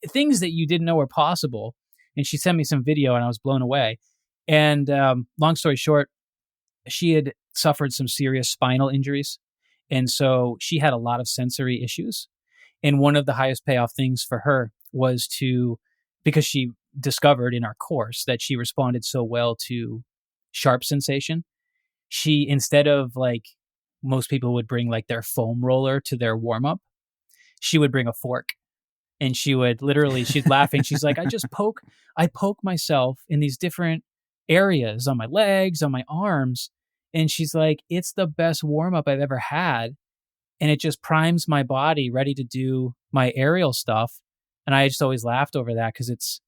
[SPEAKER 1] things that you didn't know were possible. And she sent me some video, and I was blown away. And long story short, she had suffered some serious spinal injuries, and so she had a lot of sensory issues. And one of the highest payoff things for her was because she discovered in our course that she responded so well to sharp sensation. She, instead of like most people would bring like their foam roller to their warm up, she would bring a fork and she would literally, she's laughing. She's like, I poke myself in these different areas on my legs, on my arms. And she's like, it's the best warm up I've ever had, and it just primes my body ready to do my aerial stuff. And I just always laughed over that because it's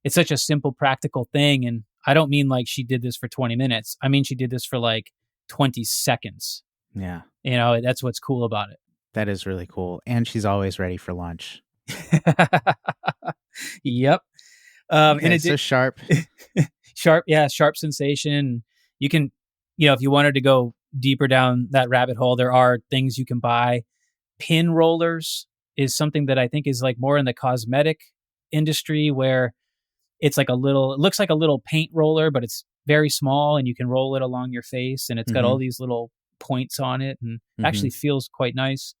[SPEAKER 1] such a simple, practical thing. And I don't mean like she did this for 20 minutes. I mean she did this for like 20 seconds.
[SPEAKER 2] Yeah.
[SPEAKER 1] You know, that's what's cool about
[SPEAKER 2] That is really cool. And she's always ready for lunch.
[SPEAKER 1] it. Yep. In
[SPEAKER 2] Okay, so
[SPEAKER 1] addition,
[SPEAKER 2] sharp.
[SPEAKER 1] sharp sensation. You can, if you wanted to go deeper down that rabbit hole, there are things you can buy. Pin rollers is something that I think is like more in the cosmetic industry where it looks like a little paint roller, but it's very small and you can roll it along your face and it's got
[SPEAKER 2] Mm-hmm.
[SPEAKER 1] all these little points on it and
[SPEAKER 2] Mm-hmm.
[SPEAKER 1] actually feels quite nice.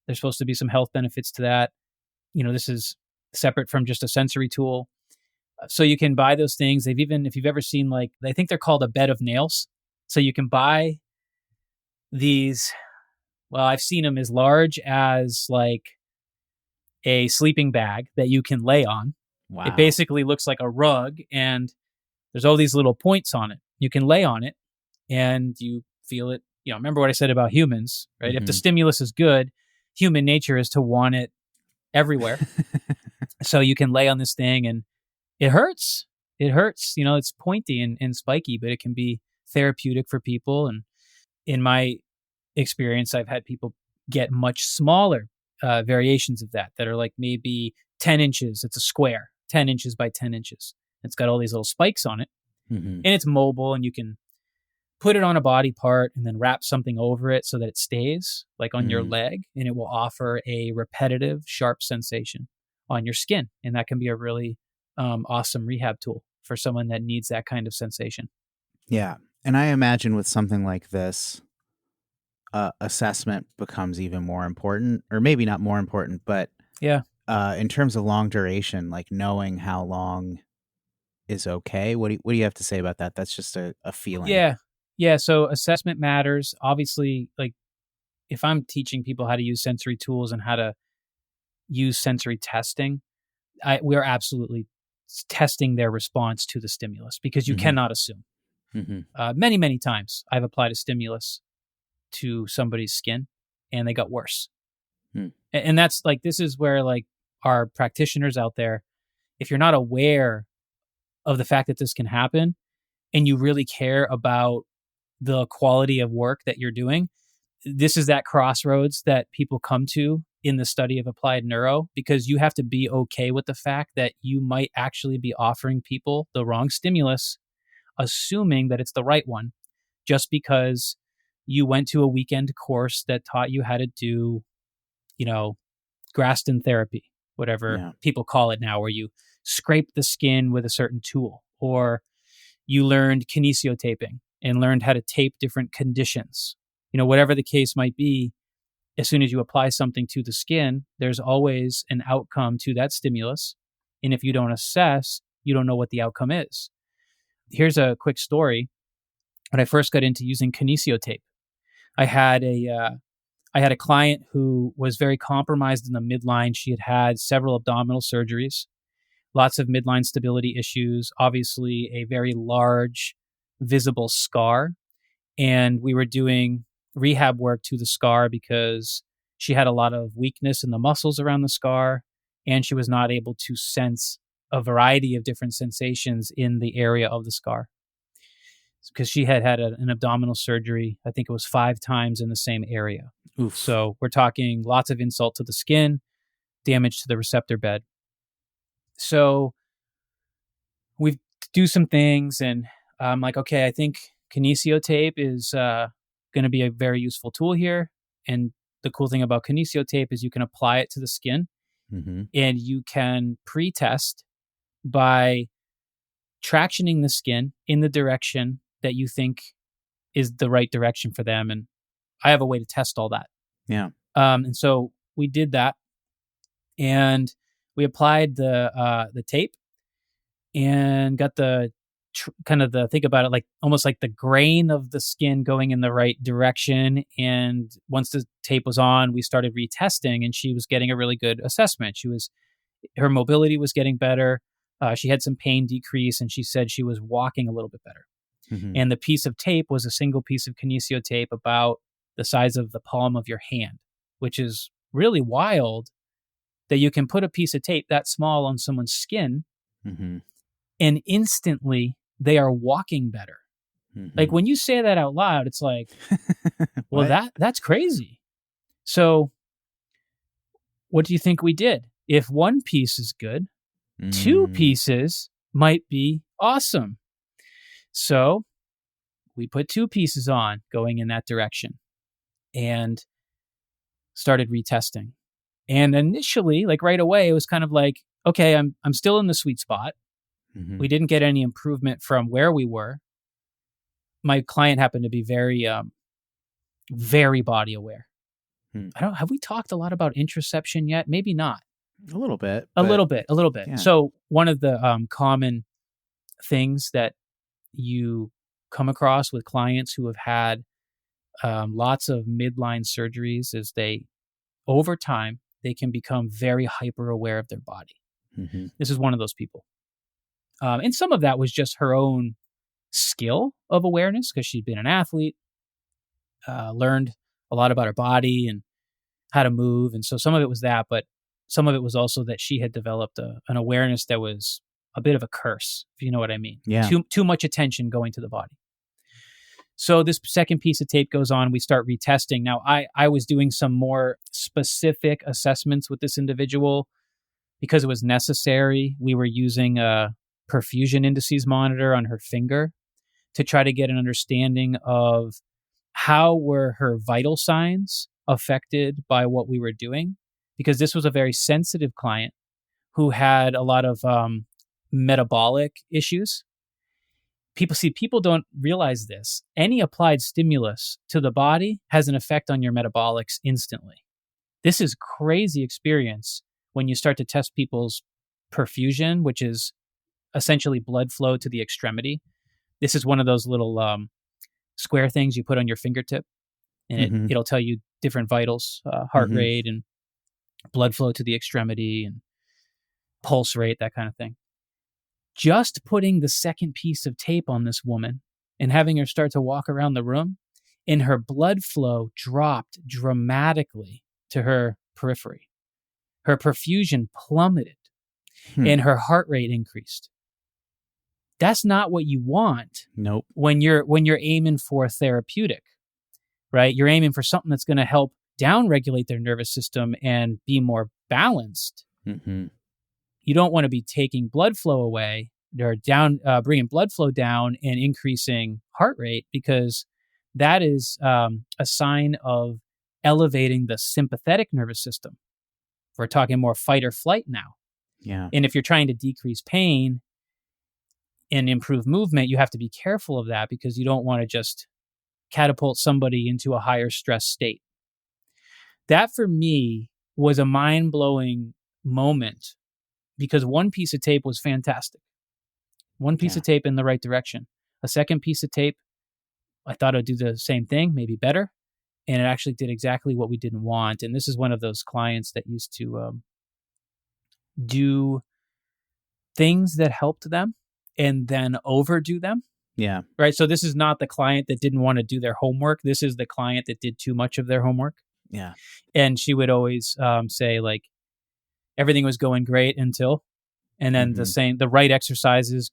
[SPEAKER 1] There's supposed to be some health benefits to that. This is separate from just a sensory tool. So you can buy those things. If you've ever seen like, I think they're called a bed of nails. So you can buy these. Well, I've seen them as large as like a sleeping bag that you can lay on. It
[SPEAKER 2] Wow.
[SPEAKER 1] basically looks like a rug and there's all these little points on it. You can lay on it and you feel it. Remember what I said about humans, right? If the
[SPEAKER 2] Mm-hmm.
[SPEAKER 1] stimulus is good, human nature is to want it everywhere. So you can lay on this thing and it hurts. It hurts. It's pointy and spiky, but it can be therapeutic for people. And in my experience, I've had people get much smaller variations of that are like maybe 10 inches. It's a square, 10 inches by 10 inches. It's got all these little spikes on it
[SPEAKER 2] Mm-hmm.
[SPEAKER 1] and it's mobile and you can put it on a body part and then wrap something over it so that it stays like on your
[SPEAKER 2] Mm.
[SPEAKER 1] leg and it will offer a repetitive, sharp sensation on your skin. And that can be a really awesome rehab tool for someone that needs that kind of sensation.
[SPEAKER 2] Yeah. And I imagine with something like this, assessment becomes even more important, or maybe not more important, but
[SPEAKER 1] Yeah.
[SPEAKER 2] in terms of long duration, like knowing how long is okay. What do you have to say about that? That's just a feeling.
[SPEAKER 1] Yeah. Yeah. So assessment matters. Obviously, like if I'm teaching people how to use sensory tools and how to use sensory testing, we are absolutely testing their response to the stimulus because you
[SPEAKER 2] Mm-hmm.
[SPEAKER 1] cannot assume.
[SPEAKER 2] Mm-hmm.
[SPEAKER 1] Many, many times I've applied a stimulus to somebody's skin and they got worse.
[SPEAKER 2] Mm.
[SPEAKER 1] And that's like, this is where like our practitioners out there, if you're not aware of the fact that this can happen and you really care about the quality of work that you're doing, this is that crossroads that people come to in the study of applied neuro, because you have to be okay with the fact that you might actually be offering people the wrong stimulus, assuming that it's the right one, just because you went to a weekend course that taught you how to do, Graston therapy, whatever
[SPEAKER 2] Yeah.
[SPEAKER 1] people call it now, where you scrape the skin with a certain tool, or you learned kinesiotaping and learned how to tape different conditions. Whatever the case might be, as soon as you apply something to the skin, there's always an outcome to that stimulus. And if you don't assess, you don't know what the outcome is. Here's a quick story. When I first got into using kinesio tape, I had a client who was very compromised in the midline. She had had several abdominal surgeries, lots of midline stability issues, obviously a very large visible scar. And we were doing rehab work to the scar because she had a lot of weakness in the muscles around the scar, and she was not able to sense a variety of different sensations in the area of the scar. Because she had had an abdominal surgery, I think it was 5 times in the same area.
[SPEAKER 2] Oof.
[SPEAKER 1] So we're talking lots of insult to the skin, damage to the receptor bed. So we do some things, and I'm like, okay, I think kinesio tape is going to be a very useful tool here. And the cool thing about kinesio tape is you can apply it to the skin, and you can pre-test by tractioning the skin in the direction that you think is the right direction for them. And I have a way to test all that.
[SPEAKER 2] Yeah.
[SPEAKER 1] And so we did that, and we applied the tape and got the think about it like almost like the grain of the skin going in the right direction. And once the tape was on, we started retesting, and she was getting a really good assessment. Her mobility was getting better. She had some pain decrease, and she said she was walking a little bit better. And the piece of tape was a single piece of kinesio tape about the size of the palm of your hand, which is really wild that you can put a piece of tape that small on someone's skin and instantly they are walking better. Like when you say that out loud, it's like, well, that's crazy. So what do you think we did? If one piece is good, 2 pieces might be awesome. So we put 2 pieces on going in that direction and started retesting. And initially, like right away, it was kind of like, okay, I'm still in the sweet spot. We didn't get any improvement from where we were. My client happened to be very, very body aware. Have we talked a lot about interoception yet? Maybe not.
[SPEAKER 2] A little bit.
[SPEAKER 1] A little bit. Yeah. So one of the common things that you come across with clients who have had lots of midline surgeries is over time, they can become very hyper aware of their body. This is one of those people. And some of that was just her own skill of awareness because she'd been an athlete, learned a lot about her body and how to move. And so some of it was that, but some of it was also that she had developed an awareness that was a bit of a curse, if you know what I mean.
[SPEAKER 2] Yeah.
[SPEAKER 1] Too much attention going to the body. So this second piece of tape goes on. We start retesting. Now, I was doing some more specific assessments with this individual because it was necessary. We were using a perfusion indices monitor on her finger to try to get an understanding of how were her vital signs affected by what we were doing, because this was a very sensitive client who had a lot of metabolic issues. People don't realize this. Any applied stimulus to the body has an effect on your metabolics instantly. This is crazy experience when you start to test people's perfusion, which is essentially blood flow to the extremity. This is one of those little square things you put on your fingertip, and it'll tell you different vitals, heart rate and blood flow to the extremity and pulse rate, that kind of thing. Just putting the second piece of tape on this woman and having her start to walk around the room, and her blood flow dropped dramatically to her periphery. Her perfusion plummeted and her heart rate increased. That's not what you want.
[SPEAKER 2] Nope.
[SPEAKER 1] When you're aiming for therapeutic, right? You're aiming for something that's going to help downregulate their nervous system and be more balanced. You don't want to be taking blood flow away or bringing blood flow down and increasing heart rate, because that is a sign of elevating the sympathetic nervous system. We're talking more fight or flight now.
[SPEAKER 2] Yeah.
[SPEAKER 1] And if you're trying to decrease pain and improve movement, you have to be careful of that, because you don't want to just catapult somebody into a higher stress state. That for me was a mind-blowing moment because one piece of tape was fantastic. One piece
[SPEAKER 2] Yeah.
[SPEAKER 1] of tape in the right direction. A second piece of tape, I thought it would do the same thing, maybe better. And it actually did exactly what we didn't want. And this is one of those clients that used to do things that helped them and then overdo them.
[SPEAKER 2] Yeah.
[SPEAKER 1] Right. So this is not the client that didn't want to do their homework. This is the client that did too much of their homework.
[SPEAKER 2] Yeah.
[SPEAKER 1] And she would always say, like, everything was going great until, and then the right exercises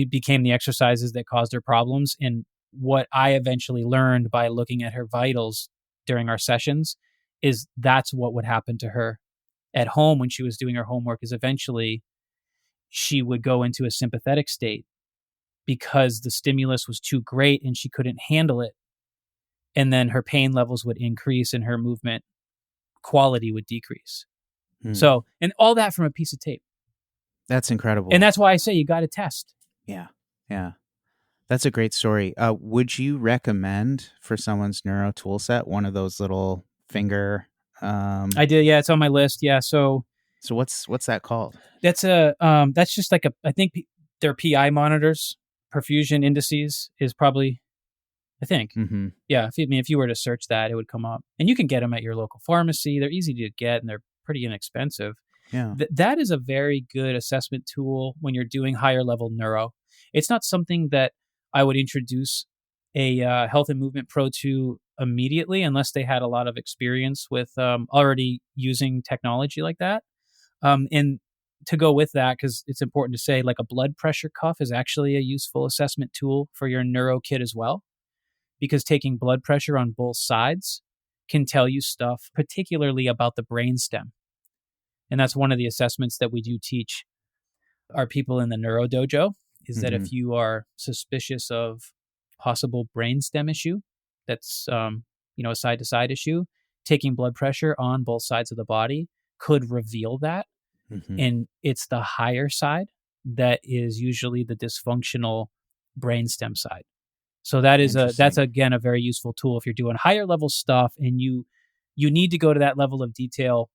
[SPEAKER 1] became the exercises that caused her problems. And what I eventually learned by looking at her vitals during our sessions is that's what would happen to her at home when she was doing her homework, is eventually she would go into a sympathetic state because the stimulus was too great and she couldn't handle it. And then her pain levels would increase and her movement quality would decrease. So, and all that from a piece of tape.
[SPEAKER 2] That's incredible.
[SPEAKER 1] And that's why I say you got to test.
[SPEAKER 2] Yeah. Yeah. That's a great story. Would you recommend for someone's Neuro Toolset one of those little finger?
[SPEAKER 1] I did. Yeah. It's on my list. Yeah. So
[SPEAKER 2] what's that called?
[SPEAKER 1] that's that's just like I think they're PI monitors. Perfusion indices is probably, I think.
[SPEAKER 2] Mm-hmm.
[SPEAKER 1] Yeah. If you were to search that, it would come up. And you can get them at your local pharmacy. They're easy to get and they're pretty inexpensive.
[SPEAKER 2] Yeah.
[SPEAKER 1] That is a very good assessment tool when you're doing higher level neuro. It's not something that I would introduce a health and movement pro to immediately unless they had a lot of experience with already using technology like that. And to go with that, because it's important to say, like, a blood pressure cuff is actually a useful assessment tool for your neuro kit as well, because taking blood pressure on both sides can tell you stuff, particularly about the brainstem. And that's one of the assessments that we do teach our people in the neuro dojo, is that if you are suspicious of possible brainstem issue, that's a side to side issue, taking blood pressure on both sides of the body could reveal that. And it's the higher side that is usually the dysfunctional brainstem side. So that's again a very useful tool if you're doing higher level stuff and you need to go to that level of detail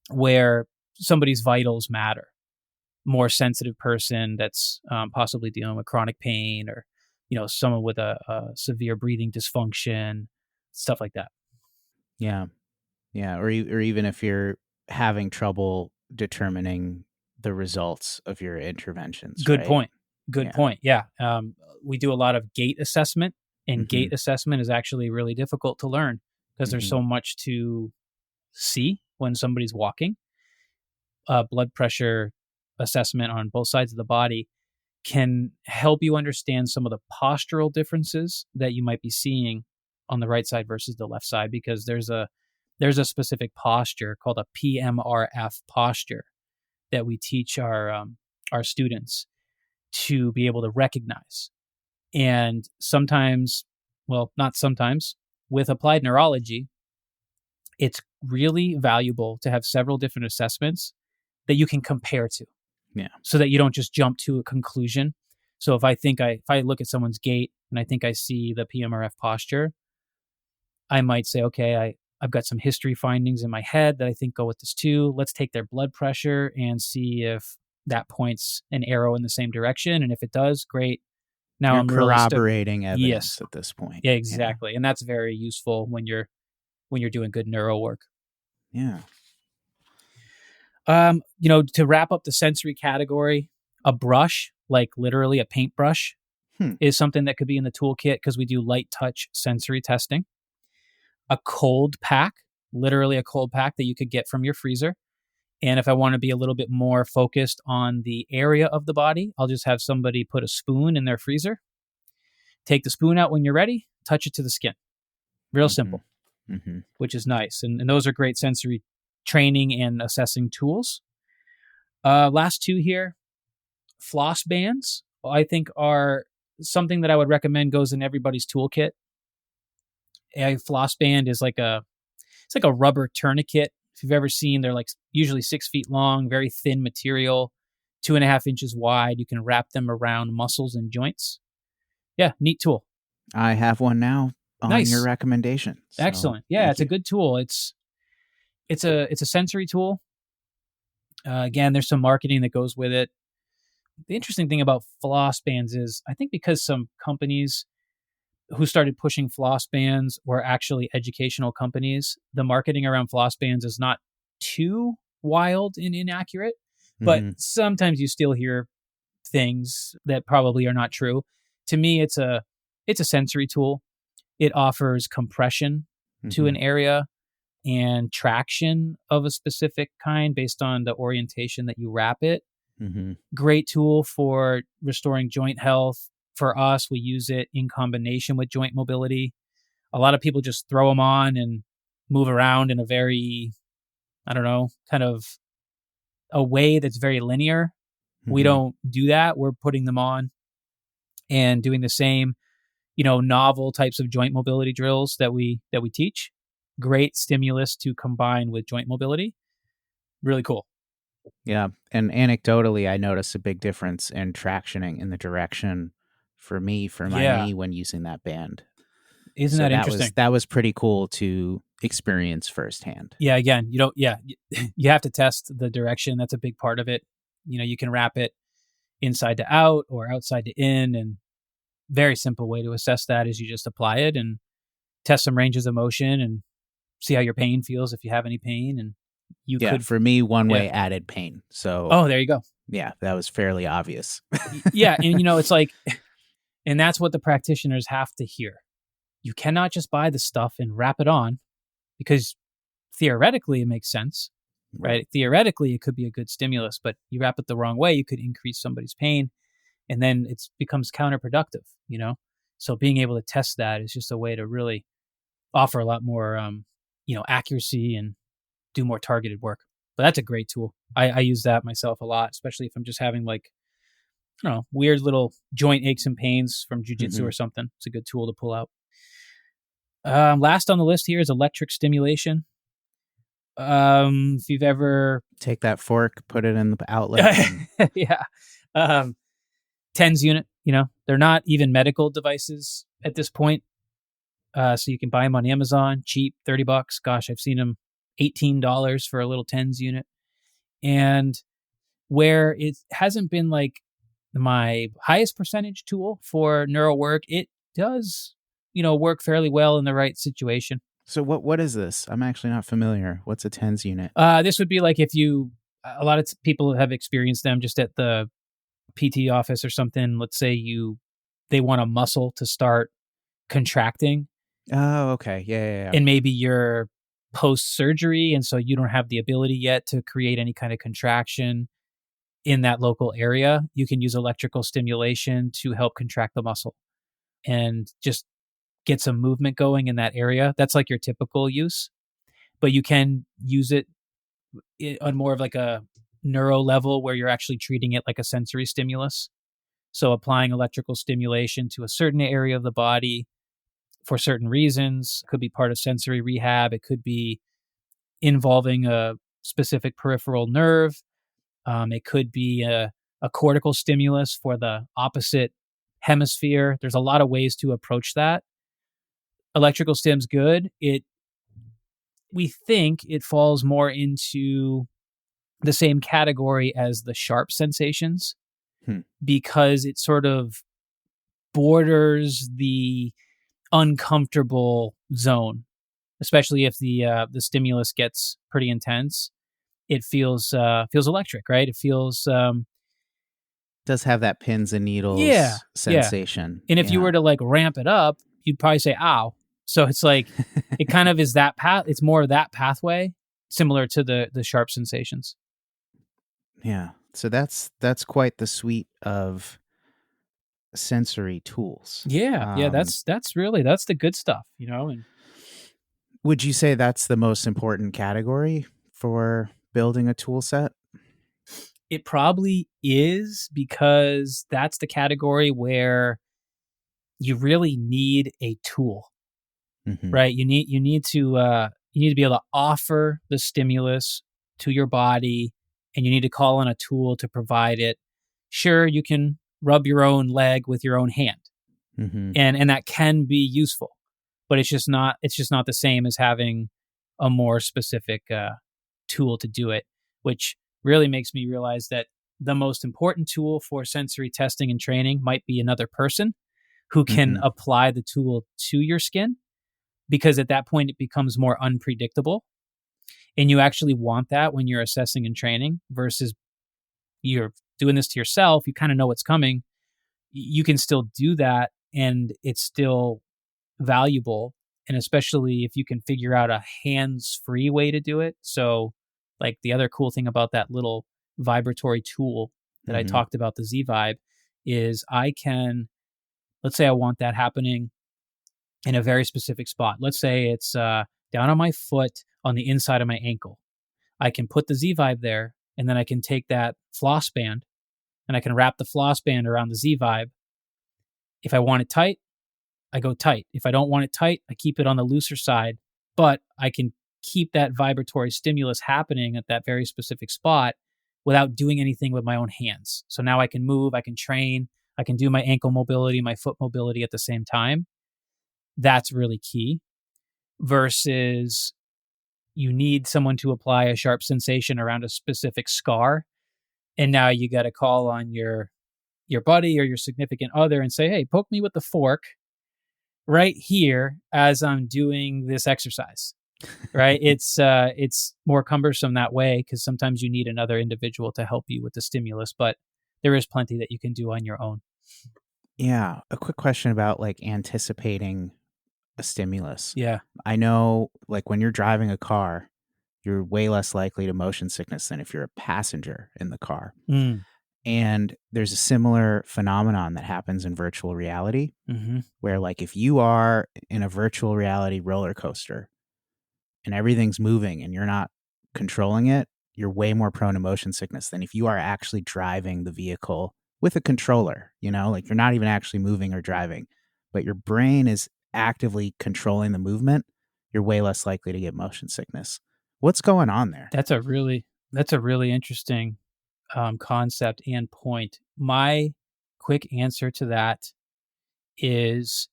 [SPEAKER 1] where somebody's vitals matter. More sensitive person that's possibly dealing with chronic pain, or someone with a severe breathing dysfunction, stuff like that.
[SPEAKER 2] Yeah. Or even if you're having trouble determining the results of your interventions.
[SPEAKER 1] Good
[SPEAKER 2] right?
[SPEAKER 1] point. Good point. Yeah. We do a lot of gait assessment, and gait assessment is actually really difficult to learn because there's so much to see when somebody's walking. Blood pressure assessment on both sides of the body can help you understand some of the postural differences that you might be seeing on the right side versus the left side, because there's a specific posture called a PMRF posture that we teach our students to be able to recognize. And sometimes, well, not sometimes, with applied neurology, it's really valuable to have several different assessments that you can compare to.
[SPEAKER 2] Yeah.
[SPEAKER 1] So that you don't just jump to a conclusion. So if I look at someone's gait and I think I see the PMRF posture, I might say, okay, I've got some history findings in my head that I think go with this too. Let's take their blood pressure and see if that points an arrow in the same direction. And if it does, great. Now
[SPEAKER 2] You're
[SPEAKER 1] I'm
[SPEAKER 2] corroborating evidence at this point.
[SPEAKER 1] Yeah, exactly. Yeah. And that's very useful when you're doing good neuro work.
[SPEAKER 2] Yeah.
[SPEAKER 1] To wrap up the sensory category, a brush, like literally a paintbrush, is something that could be in the toolkit because we do light touch sensory testing. A cold pack, literally a cold pack that you could get from your freezer. And if I want to be a little bit more focused on the area of the body, I'll just have somebody put a spoon in their freezer. Take the spoon out when you're ready, touch it to the skin. Real simple, which is nice. And those are great sensory training and assessing tools. Last two here, floss bands, I think are something that I would recommend goes in everybody's toolkit. A floss band is it's like a rubber tourniquet. If you've ever seen, they're like usually 6 feet long, very thin material, 2.5 inches wide. You can wrap them around muscles and joints. Yeah, neat tool.
[SPEAKER 2] I have one now on your recommendation.
[SPEAKER 1] Excellent. Yeah, it's a good tool. it's a sensory tool. Again, there's some marketing that goes with it. The interesting thing about floss bands is I think because some companies who started pushing floss bands were actually educational companies, the marketing around floss bands is not too wild and inaccurate, but
[SPEAKER 2] Mm-hmm.
[SPEAKER 1] sometimes you still hear things that probably are not true. To me, it's a sensory tool. It offers compression to
[SPEAKER 2] Mm-hmm.
[SPEAKER 1] an area and traction of a specific kind based on the orientation that you wrap it.
[SPEAKER 2] Mm-hmm.
[SPEAKER 1] Great tool for restoring joint health. For us, we use it in combination with joint mobility. A lot of people just throw them on and move around in a very, I don't know, kind of a way that's very linear. We
[SPEAKER 2] Mm-hmm.
[SPEAKER 1] don't do that. We're putting them on and doing the same, novel types of joint mobility drills that we teach. Great stimulus to combine with joint mobility. Really cool.
[SPEAKER 2] Yeah. And anecdotally, I notice a big difference in tractioning in the direction for my
[SPEAKER 1] Yeah.
[SPEAKER 2] knee when using that band.
[SPEAKER 1] Isn't
[SPEAKER 2] So
[SPEAKER 1] that
[SPEAKER 2] that was
[SPEAKER 1] interesting?
[SPEAKER 2] that was pretty cool to experience firsthand.
[SPEAKER 1] Yeah, again, you don't yeah, you have to test the direction. That's a big part of it. You can wrap it inside to out or outside to in, and very simple way to assess that is you just apply it and test some ranges of motion and see how your pain feels if you have any pain, and you
[SPEAKER 2] Yeah,
[SPEAKER 1] could
[SPEAKER 2] for me, one
[SPEAKER 1] yeah.
[SPEAKER 2] way added pain. So
[SPEAKER 1] Oh, there you go.
[SPEAKER 2] yeah, that was fairly obvious.
[SPEAKER 1] Yeah, and it's like and that's what the practitioners have to hear. You cannot just buy the stuff and wrap it on because theoretically it makes sense,
[SPEAKER 2] Right.
[SPEAKER 1] right? Theoretically, it could be a good stimulus, but you wrap it the wrong way, you could increase somebody's pain, and then it becomes counterproductive. So being able to test that is just a way to really offer a lot more, accuracy and do more targeted work. But that's a great tool. I use that myself a lot, especially if I'm just having like, I don't know, weird little joint aches and pains from jujitsu
[SPEAKER 2] Hmm.
[SPEAKER 1] or something. It's a good tool to pull out. Last on the list here is electric stimulation. If you've ever,
[SPEAKER 2] Take that fork, put it in the outlet, and
[SPEAKER 1] yeah, TENS unit. They're not even medical devices at this point. So you can buy them on Amazon, cheap, $30. Gosh, I've seen them $18 for a little TENS unit. And where it hasn't been like my highest percentage tool for neuro work, it does, work fairly well in the right situation.
[SPEAKER 2] so what is this? I'm actually not familiar. What's a TENS unit?
[SPEAKER 1] This would be like if a lot of people have experienced them just at the PT office or something. Let's say they want a muscle to start contracting,
[SPEAKER 2] Oh, okay. Yeah, yeah, yeah.
[SPEAKER 1] and maybe you're post surgery, and so you don't have the ability yet to create any kind of contraction in that local area. You can use electrical stimulation to help contract the muscle and just get some movement going in that area. That's like your typical use, but you can use it on more of like a neuro level where you're actually treating it like a sensory stimulus. So applying electrical stimulation to a certain area of the body for certain reasons. It could be part of sensory rehab. It could be involving a specific peripheral nerve. It could be a cortical stimulus for the opposite hemisphere. There's a lot of ways to approach that. Electrical stim's good. We think it falls more into the same category as the sharp sensations
[SPEAKER 2] Hmm.
[SPEAKER 1] because it sort of borders the uncomfortable zone, especially if the stimulus gets pretty intense. It feels electric, right? It feels
[SPEAKER 2] Does have that pins and
[SPEAKER 1] yeah,
[SPEAKER 2] needles
[SPEAKER 1] yeah.
[SPEAKER 2] sensation.
[SPEAKER 1] And if you
[SPEAKER 2] Yeah.
[SPEAKER 1] were to like ramp it up, you'd probably say ow. So it's like it kind of is that path. It's more of that pathway, similar to the sharp sensations.
[SPEAKER 2] Yeah. So that's quite the suite of sensory tools.
[SPEAKER 1] Yeah. That's the good stuff. And
[SPEAKER 2] Would you say that's the most important category for building a tool set?
[SPEAKER 1] it probably is because that's the category where you really need a tool,
[SPEAKER 2] Hmm.
[SPEAKER 1] right? You need to be able to offer the stimulus to your body, and you need to call on a tool to provide it. Sure, you can rub your own leg with your own hand,
[SPEAKER 2] Hmm.
[SPEAKER 1] and that can be useful, but it's just not the same as having a more specific tool to do it, which really makes me realize that the most important tool for sensory testing and training might be another person who can
[SPEAKER 2] Hmm.
[SPEAKER 1] apply the tool to your skin, because at that point it becomes more unpredictable. And you actually want that when you're assessing and training versus you're doing this to yourself. You kind of know what's coming. You can still do that and it's still valuable. And especially if you can figure out a hands free way to do it. So, like the other cool thing about that little vibratory tool that I
[SPEAKER 2] Hmm.
[SPEAKER 1] talked about, the Z Vibe, is I can, let's say I want that happening in a very specific spot. Let's say it's down on my foot on the inside of my ankle. I can put the Z Vibe there, and then I can take that floss band and I can wrap the floss band around the Z Vibe. If I want it tight, I go tight. If I don't want it tight, I keep it on the looser side, but I can keep that vibratory stimulus happening at that very specific spot without doing anything with my own hands. So now I can move, I can train, I can do my ankle mobility, my foot mobility at the same time. That's really key versus you need someone to apply a sharp sensation around a specific scar. And now you got to call on your buddy or your significant other and say, "Hey, poke me with the fork right here as I'm doing this exercise." Right? It's more cumbersome that way because sometimes you need another individual to help you with the stimulus, but there is plenty that you can do on your own.
[SPEAKER 2] Yeah. A quick question about like anticipating a stimulus.
[SPEAKER 1] Yeah.
[SPEAKER 2] I know, like, when you're driving a car, you're way less likely to motion sickness than if you're a passenger in the car.
[SPEAKER 1] Mm.
[SPEAKER 2] And there's a similar phenomenon that happens in virtual reality
[SPEAKER 1] Hmm.
[SPEAKER 2] where, like, if you are in a virtual reality roller coaster and everything's moving and you're not controlling it, you're way more prone to motion sickness than if you are actually driving the vehicle with a controller, like you're not even actually moving or driving, but your brain is actively controlling the movement. You're way less likely to get motion sickness. What's going on there?
[SPEAKER 1] That's a really interesting concept and point. My quick answer to that is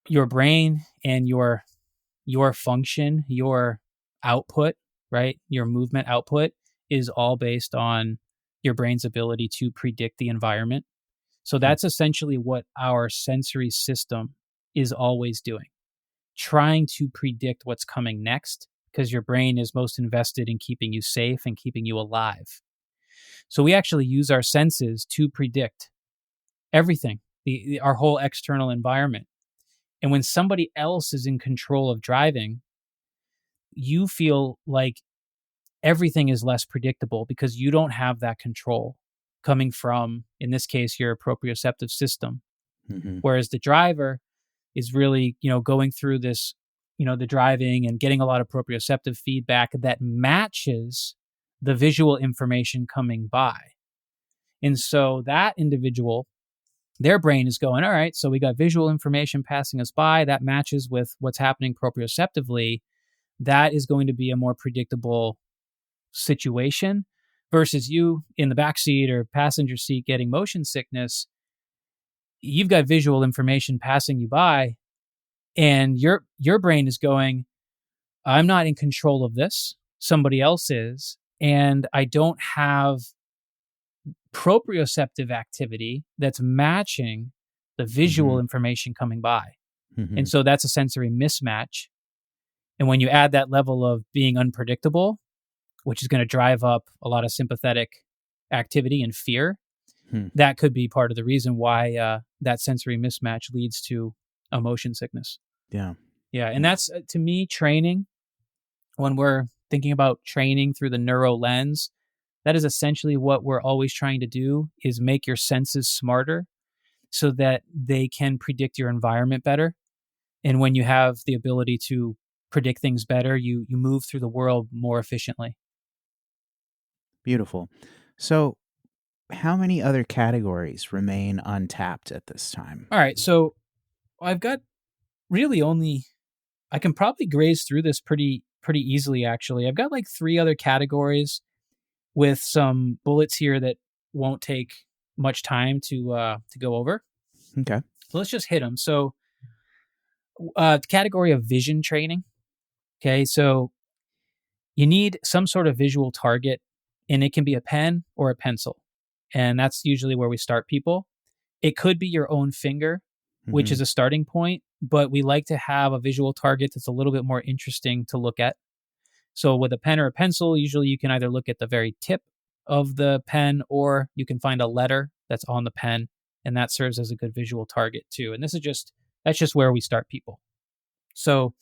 [SPEAKER 1] your brain and your function, your output, right? Your movement output is all based on your brain's ability to predict the environment. So
[SPEAKER 2] Hmm.
[SPEAKER 1] that's essentially what our sensory system is always doing, trying to predict what's coming next because your brain is most invested in keeping you safe and keeping you alive. So we actually use our senses to predict everything, our whole external environment. And when somebody else is in control of driving, you feel like everything is less predictable because you don't have that control coming from, in this case, your proprioceptive system.
[SPEAKER 2] Hmm.
[SPEAKER 1] Whereas the driver is really, going through this, the driving and getting a lot of proprioceptive feedback that matches the visual information coming by. And so that individual, their brain is going, all right, so we got visual information passing us by that matches with what's happening proprioceptively. That is going to be a more predictable situation versus you in the back seat or passenger seat getting motion sickness. You've got visual information passing you by and your brain is going, I'm not in control of this, somebody else is, and I don't have proprioceptive activity that's matching the visual
[SPEAKER 2] Hmm.
[SPEAKER 1] information coming by. And
[SPEAKER 2] Hmm.
[SPEAKER 1] so that's a sensory mismatch. And when you add that level of being unpredictable, which is going to drive up a lot of sympathetic activity and fear,
[SPEAKER 2] Hmm.
[SPEAKER 1] that could be part of the reason why that sensory mismatch leads to emotion sickness.
[SPEAKER 2] Yeah.
[SPEAKER 1] Yeah. And
[SPEAKER 2] Yeah.
[SPEAKER 1] that's, to me, training. When we're thinking about training through the neuro lens, that is essentially what we're always trying to do is make your senses smarter so that they can predict your environment better. And when you have the ability to predict things better, you move through the world more efficiently.
[SPEAKER 2] Beautiful. So, how many other categories remain untapped at this time?
[SPEAKER 1] All right. So I've got really only, I can probably graze through this pretty easily actually. I've got like three other categories with some bullets here that won't take much time to go over.
[SPEAKER 2] Okay.
[SPEAKER 1] So let's just hit them. So the category of vision training. Okay, so you need some sort of visual target, and it can be a pen or a pencil. And that's usually where we start people. It could be your own finger, which
[SPEAKER 2] Mm-hmm.
[SPEAKER 1] is a starting point, but we like to have a visual target that's a little bit more interesting to look at. So with a pen or a pencil, usually you can either look at the very tip of the pen or you can find a letter that's on the pen, and that serves as a good visual target too. And that's just where we start people. So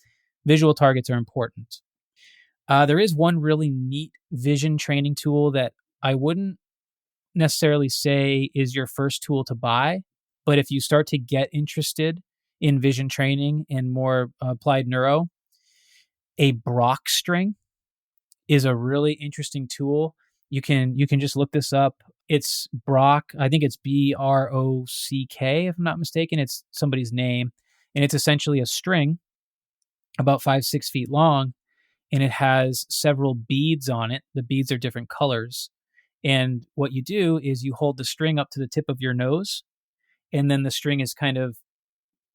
[SPEAKER 1] visual targets are important. There is one really neat vision training tool that I wouldn't necessarily say is your first tool to buy, but if you start to get interested in vision training and more applied neuro, a Brock string is a really interesting tool. You can just look this up. It's Brock. I think it's Brock, if I'm not mistaken. It's somebody's name, and it's essentially a string about 5-6 feet long, and it has several beads on it. The beads are different colors, and what you do is you hold the string up to the tip of your nose, and then the string is kind of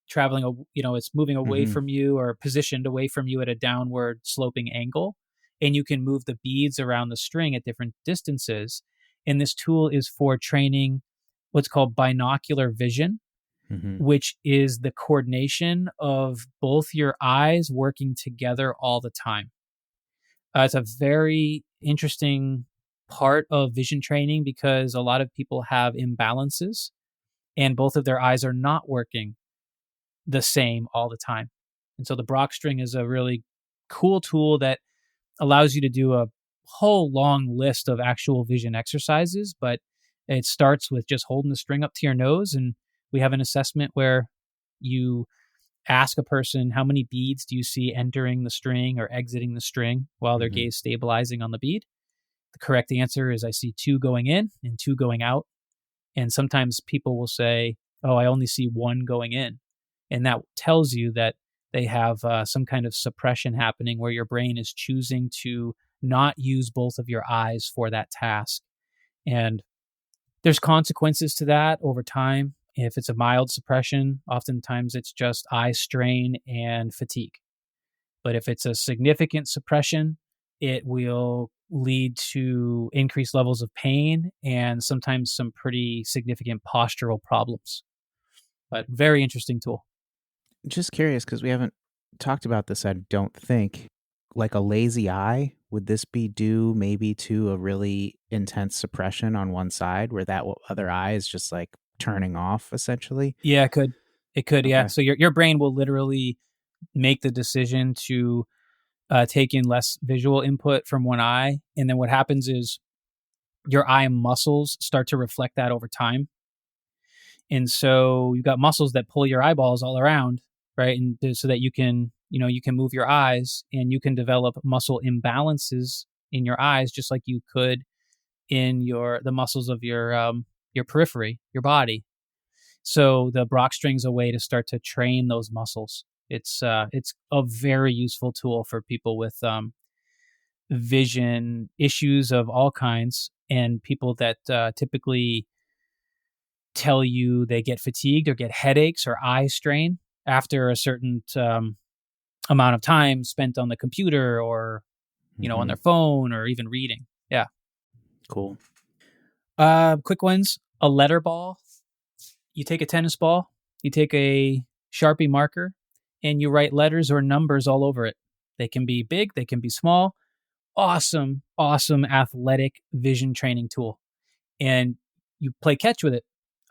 [SPEAKER 1] traveling, it's moving away
[SPEAKER 2] Mm-hmm.
[SPEAKER 1] from you or positioned away from you at a downward sloping angle. And you can move the beads around the string at different distances. And this tool is for training what's called binocular vision,
[SPEAKER 2] Mm-hmm.
[SPEAKER 1] which is the coordination of both your eyes working together all the time. It's a very interesting part of vision training because a lot of people have imbalances and both of their eyes are not working the same all the time. And so the Brock string is a really cool tool that allows you to do a whole long list of actual vision exercises, but it starts with just holding the string up to your nose. And we have an assessment where you ask a person, how many beads do you see entering the string or exiting the string while their
[SPEAKER 2] Mm-hmm.
[SPEAKER 1] gaze stabilizing on the bead? The correct answer is I see two going in and two going out. And sometimes people will say, oh, I only see one going in. And that tells you that they have some kind of suppression happening where your brain is choosing to not use both of your eyes for that task. And there's consequences to that over time. If it's a mild suppression, oftentimes it's just eye strain and fatigue. But if it's a significant suppression, it will lead to increased levels of pain and sometimes some pretty significant postural problems. But very interesting tool.
[SPEAKER 2] Just curious because we haven't talked about this, I don't think. Like a lazy eye, would this be due maybe to a really intense suppression on one side where that other eye is just like turning off essentially?
[SPEAKER 1] Yeah, it could. It could, yeah.
[SPEAKER 2] Okay.
[SPEAKER 1] So your brain will literally make the decision to take in less visual input from one eye, and then what happens is your eye muscles start to reflect that over time. And so you've got muscles that pull your eyeballs all around, right? And so that you can move your eyes and you can develop muscle imbalances in your eyes, just like you could in the muscles of your periphery, your body. So the Brock string's a way to start to train those muscles. It's a very useful tool for people with vision issues of all kinds and people that typically tell you they get fatigued or get headaches or eye strain after a certain amount of time spent on the computer or on
[SPEAKER 2] Mm-hmm.
[SPEAKER 1] their phone or even reading. Yeah.
[SPEAKER 2] Cool.
[SPEAKER 1] Quick ones. A letter ball. You take a tennis ball, you take a Sharpie marker, and you write letters or numbers all over it. They can be big, they can be small. Awesome, awesome athletic vision training tool. And you play catch with it.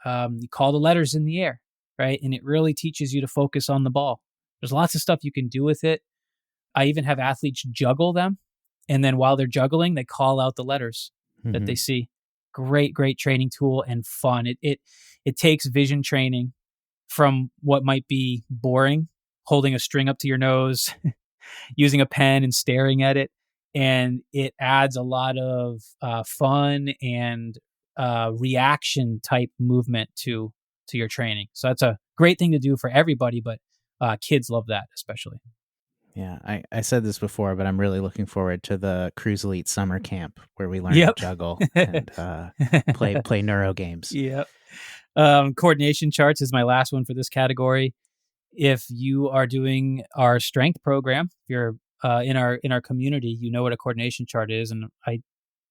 [SPEAKER 1] You call the letters in the air, right? And it really teaches you to focus on the ball. There's lots of stuff you can do with it. I even have athletes juggle them. And then while they're juggling, they call out the letters that
[SPEAKER 2] Mm-hmm.
[SPEAKER 1] they see. Great, great training tool and fun. It takes vision training from what might be boring, holding a string up to your nose, using a pen and staring at it. And it adds a lot of fun and reaction type movement to your training. So that's a great thing to do for everybody, but kids love that especially.
[SPEAKER 2] Yeah, I said this before, but I'm really looking forward to the Cruise Elite summer camp where we learn to
[SPEAKER 1] Yep.
[SPEAKER 2] juggle and play neuro games.
[SPEAKER 1] Yep. Coordination charts is my last one for this category. If you are doing our strength program, if you're in our community, you know what a coordination chart is, and I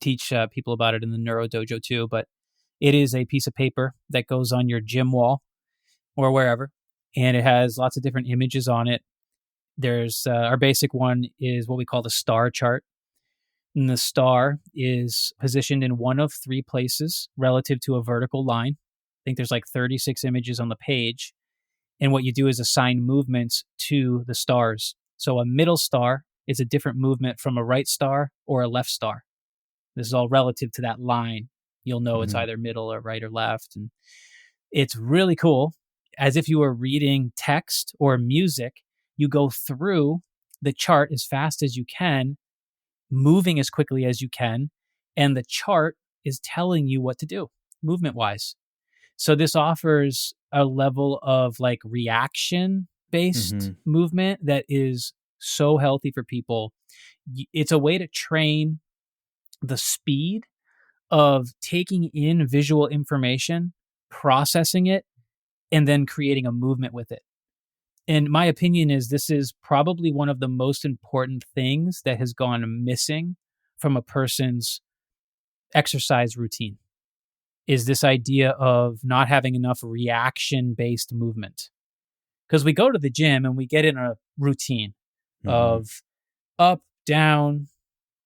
[SPEAKER 1] teach people about it in the Neuro Dojo too. But it is a piece of paper that goes on your gym wall or wherever, and it has lots of different images on it. There's our basic one is what we call the star chart, and the star is positioned in one of three places relative to a vertical line. I think there's like 36 images on the page. And what you do is assign movements to the stars. So a middle star is a different movement from a right star or a left star. This is all relative to that line. You'll know it's
[SPEAKER 2] Mhm.
[SPEAKER 1] either middle or right or left. And it's really cool. As if you were reading text or music, you go through the chart as fast as you can, moving as quickly as you can, and the chart is telling you what to do movement wise. So this offers a level of like reaction based
[SPEAKER 2] Mhm.
[SPEAKER 1] movement that is so healthy for people. It's a way to train the speed of taking in visual information, processing it, and then creating a movement with it. And my opinion is this is probably one of the most important things that has gone missing from a person's exercise routine is this idea of not having enough reaction based movement. Because we go to the gym and we get in a routine
[SPEAKER 2] Mhm.
[SPEAKER 1] of up, down,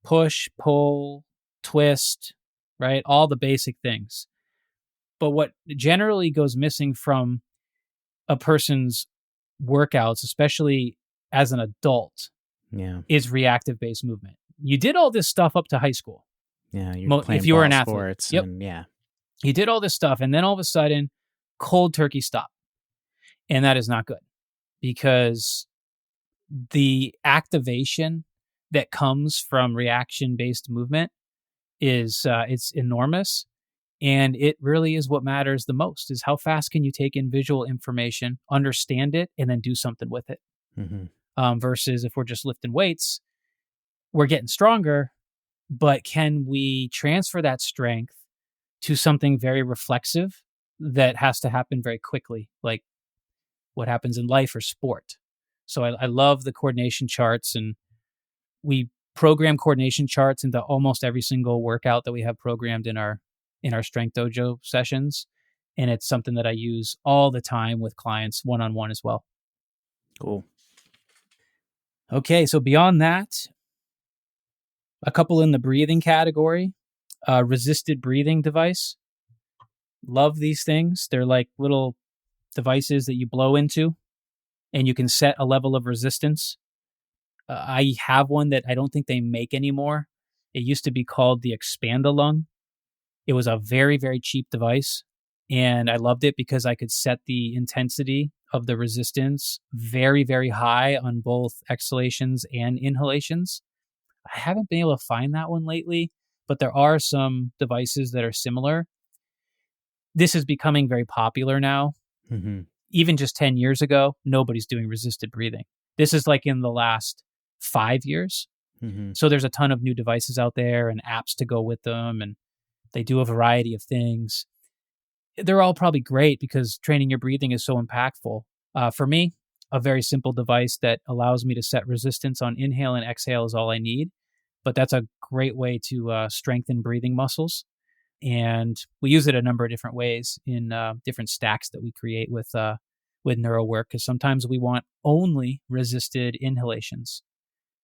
[SPEAKER 1] push, pull, twist, right? All the basic things. But what generally goes missing from a person's workouts, especially as an adult,
[SPEAKER 2] Yeah.
[SPEAKER 1] is reactive based movement. You did all this stuff up to high school.
[SPEAKER 2] Yeah, you're
[SPEAKER 1] If
[SPEAKER 2] playing
[SPEAKER 1] you were
[SPEAKER 2] ball
[SPEAKER 1] an athlete,
[SPEAKER 2] sports
[SPEAKER 1] yep,
[SPEAKER 2] and yeah.
[SPEAKER 1] you did all this stuff, and then all of a sudden, cold turkey stop, and that is not good because the activation that comes from reaction based movement is it's enormous, and it really is what matters the most is how fast can you take in visual information, understand it, and then do something with it.
[SPEAKER 2] Mhm.
[SPEAKER 1] Versus if we're just lifting weights, we're getting stronger, but can we transfer that strength to something very reflexive that has to happen very quickly, like what happens in life or sport? So I love the coordination charts, and we program coordination charts into almost every single workout that we have programmed in our strength dojo sessions, and it's something that I use all the time with clients one on one as well.
[SPEAKER 2] Cool.
[SPEAKER 1] Okay, so beyond that, a couple in the breathing category. Resisted breathing device. Love these things. They're like little devices that you blow into, and you can set a level of resistance. I have one that I don't think they make anymore. It used to be called the Expandalung. It was a very, very cheap device, and I loved it because I could set the intensity of the resistance very, very high on both exhalations and inhalations. I haven't been able to find that one lately, but there are some devices that are similar. This is becoming very popular now.
[SPEAKER 2] Mhm.
[SPEAKER 1] Even just 10 years ago, nobody's doing resisted breathing. This is like in the last 5 years.
[SPEAKER 2] Mhm.
[SPEAKER 1] So there's a ton of new devices out there and apps to go with them, and they do a variety of things. They're all probably great because training your breathing is so impactful. For me, a very simple device that allows me to set resistance on inhale and exhale is all I need. But that's a great way to strengthen breathing muscles. And we use it a number of different ways in different stacks that we create with neuro work. Because sometimes we want only resisted inhalations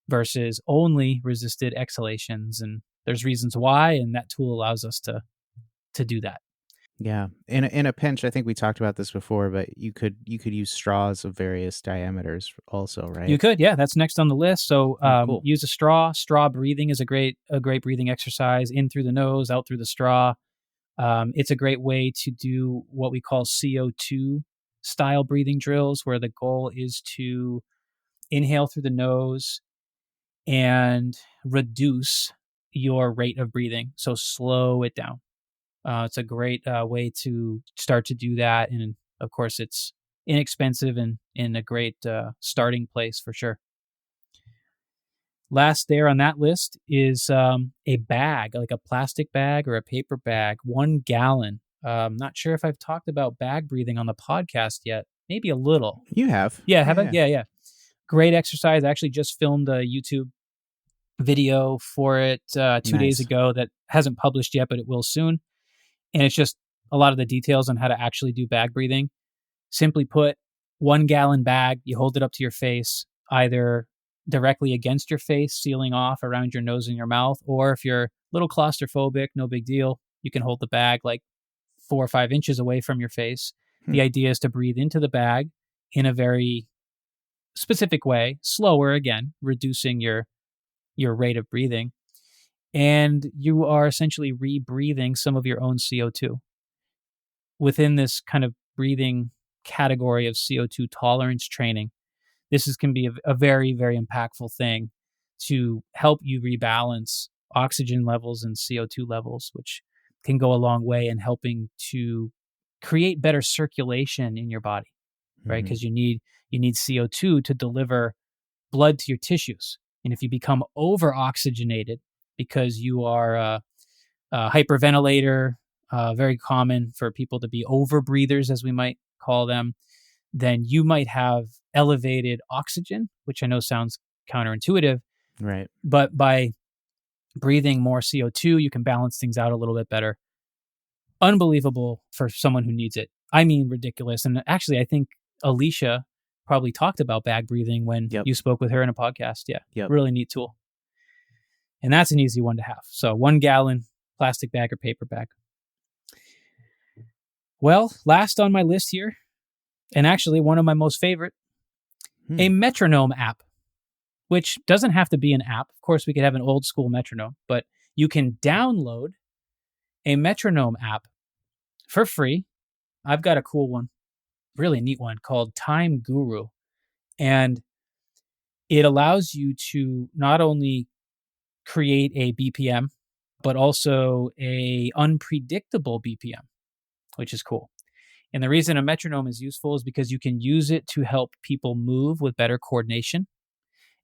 [SPEAKER 1] versus only resisted exhalations, and there's reasons why, and that tool allows us to do that.
[SPEAKER 2] Yeah. In a pinch, I think we talked about this before, but you could use straws of various diameters also,
[SPEAKER 1] You
[SPEAKER 2] right?
[SPEAKER 1] could, yeah, that's next on the list. So
[SPEAKER 2] Oh, cool.
[SPEAKER 1] use a straw. Straw breathing is a great breathing exercise. In through the nose, out through the straw. It's a great way to do what we call CO2 style breathing drills, where the goal is to inhale through the nose and reduce your rate of breathing. So slow it down. It's a great way to start to do that. And of course, it's inexpensive and in a great starting place for sure. Last there on that list is a bag, like a plastic bag or a paper bag, 1 gallon. Not sure if I've talked about bag breathing on the podcast yet. Maybe a little.
[SPEAKER 2] You have.
[SPEAKER 1] Yeah,
[SPEAKER 2] Yeah,
[SPEAKER 1] have I?
[SPEAKER 2] yeah.
[SPEAKER 1] Yeah, yeah. Great exercise. I actually just filmed a YouTube video for it 2 days
[SPEAKER 2] Nice.
[SPEAKER 1] ago that hasn't published yet, but it will soon. And it's just a lot of the details on how to actually do bag breathing. Simply put, 1 gallon bag, you hold it up to your face, either directly against your face, sealing off around your nose and your mouth, or if you're a little claustrophobic, no big deal. You can hold the bag like 4 or 5 inches away from your face.
[SPEAKER 2] Hmm.
[SPEAKER 1] The idea is to breathe into the bag in a very specific way, slower again, reducing your rate of breathing. And you are essentially rebreathing some of your own CO2 within this kind of breathing category of CO2 tolerance training. Can be a very, very impactful thing to help you rebalance oxygen levels and CO2 levels, which can go a long way in helping to create better circulation in your body, right?
[SPEAKER 2] Hmm.
[SPEAKER 1] Because you need CO2 to deliver blood to your tissues. And if you become over oxygenated because you are a hyperventilator, very common for people to be overbreathers, as we might call them, then you might have elevated oxygen, which I know sounds counterintuitive,
[SPEAKER 2] Right.
[SPEAKER 1] but by breathing more CO2, you can balance things out a little bit better. Unbelievable for someone who needs it. I mean, ridiculous. And actually, I think Alicia probably talked about bag breathing when
[SPEAKER 2] Yep.
[SPEAKER 1] you spoke with her in a podcast. Yeah.
[SPEAKER 2] Yep.
[SPEAKER 1] Really neat tool. And that's an easy one to have. So 1 gallon plastic bag or paper bag. Well, last on my list here, and actually one of my most favorite, a metronome app, which doesn't have to be an app. Of course, we could have an old school metronome, but you can download a metronome app for free. I've got a cool one, really neat one called Time Guru. And it allows you to not only create a BPM, but also a unpredictable BPM, which is cool. And the reason a metronome is useful is because you can use it to help people move with better coordination.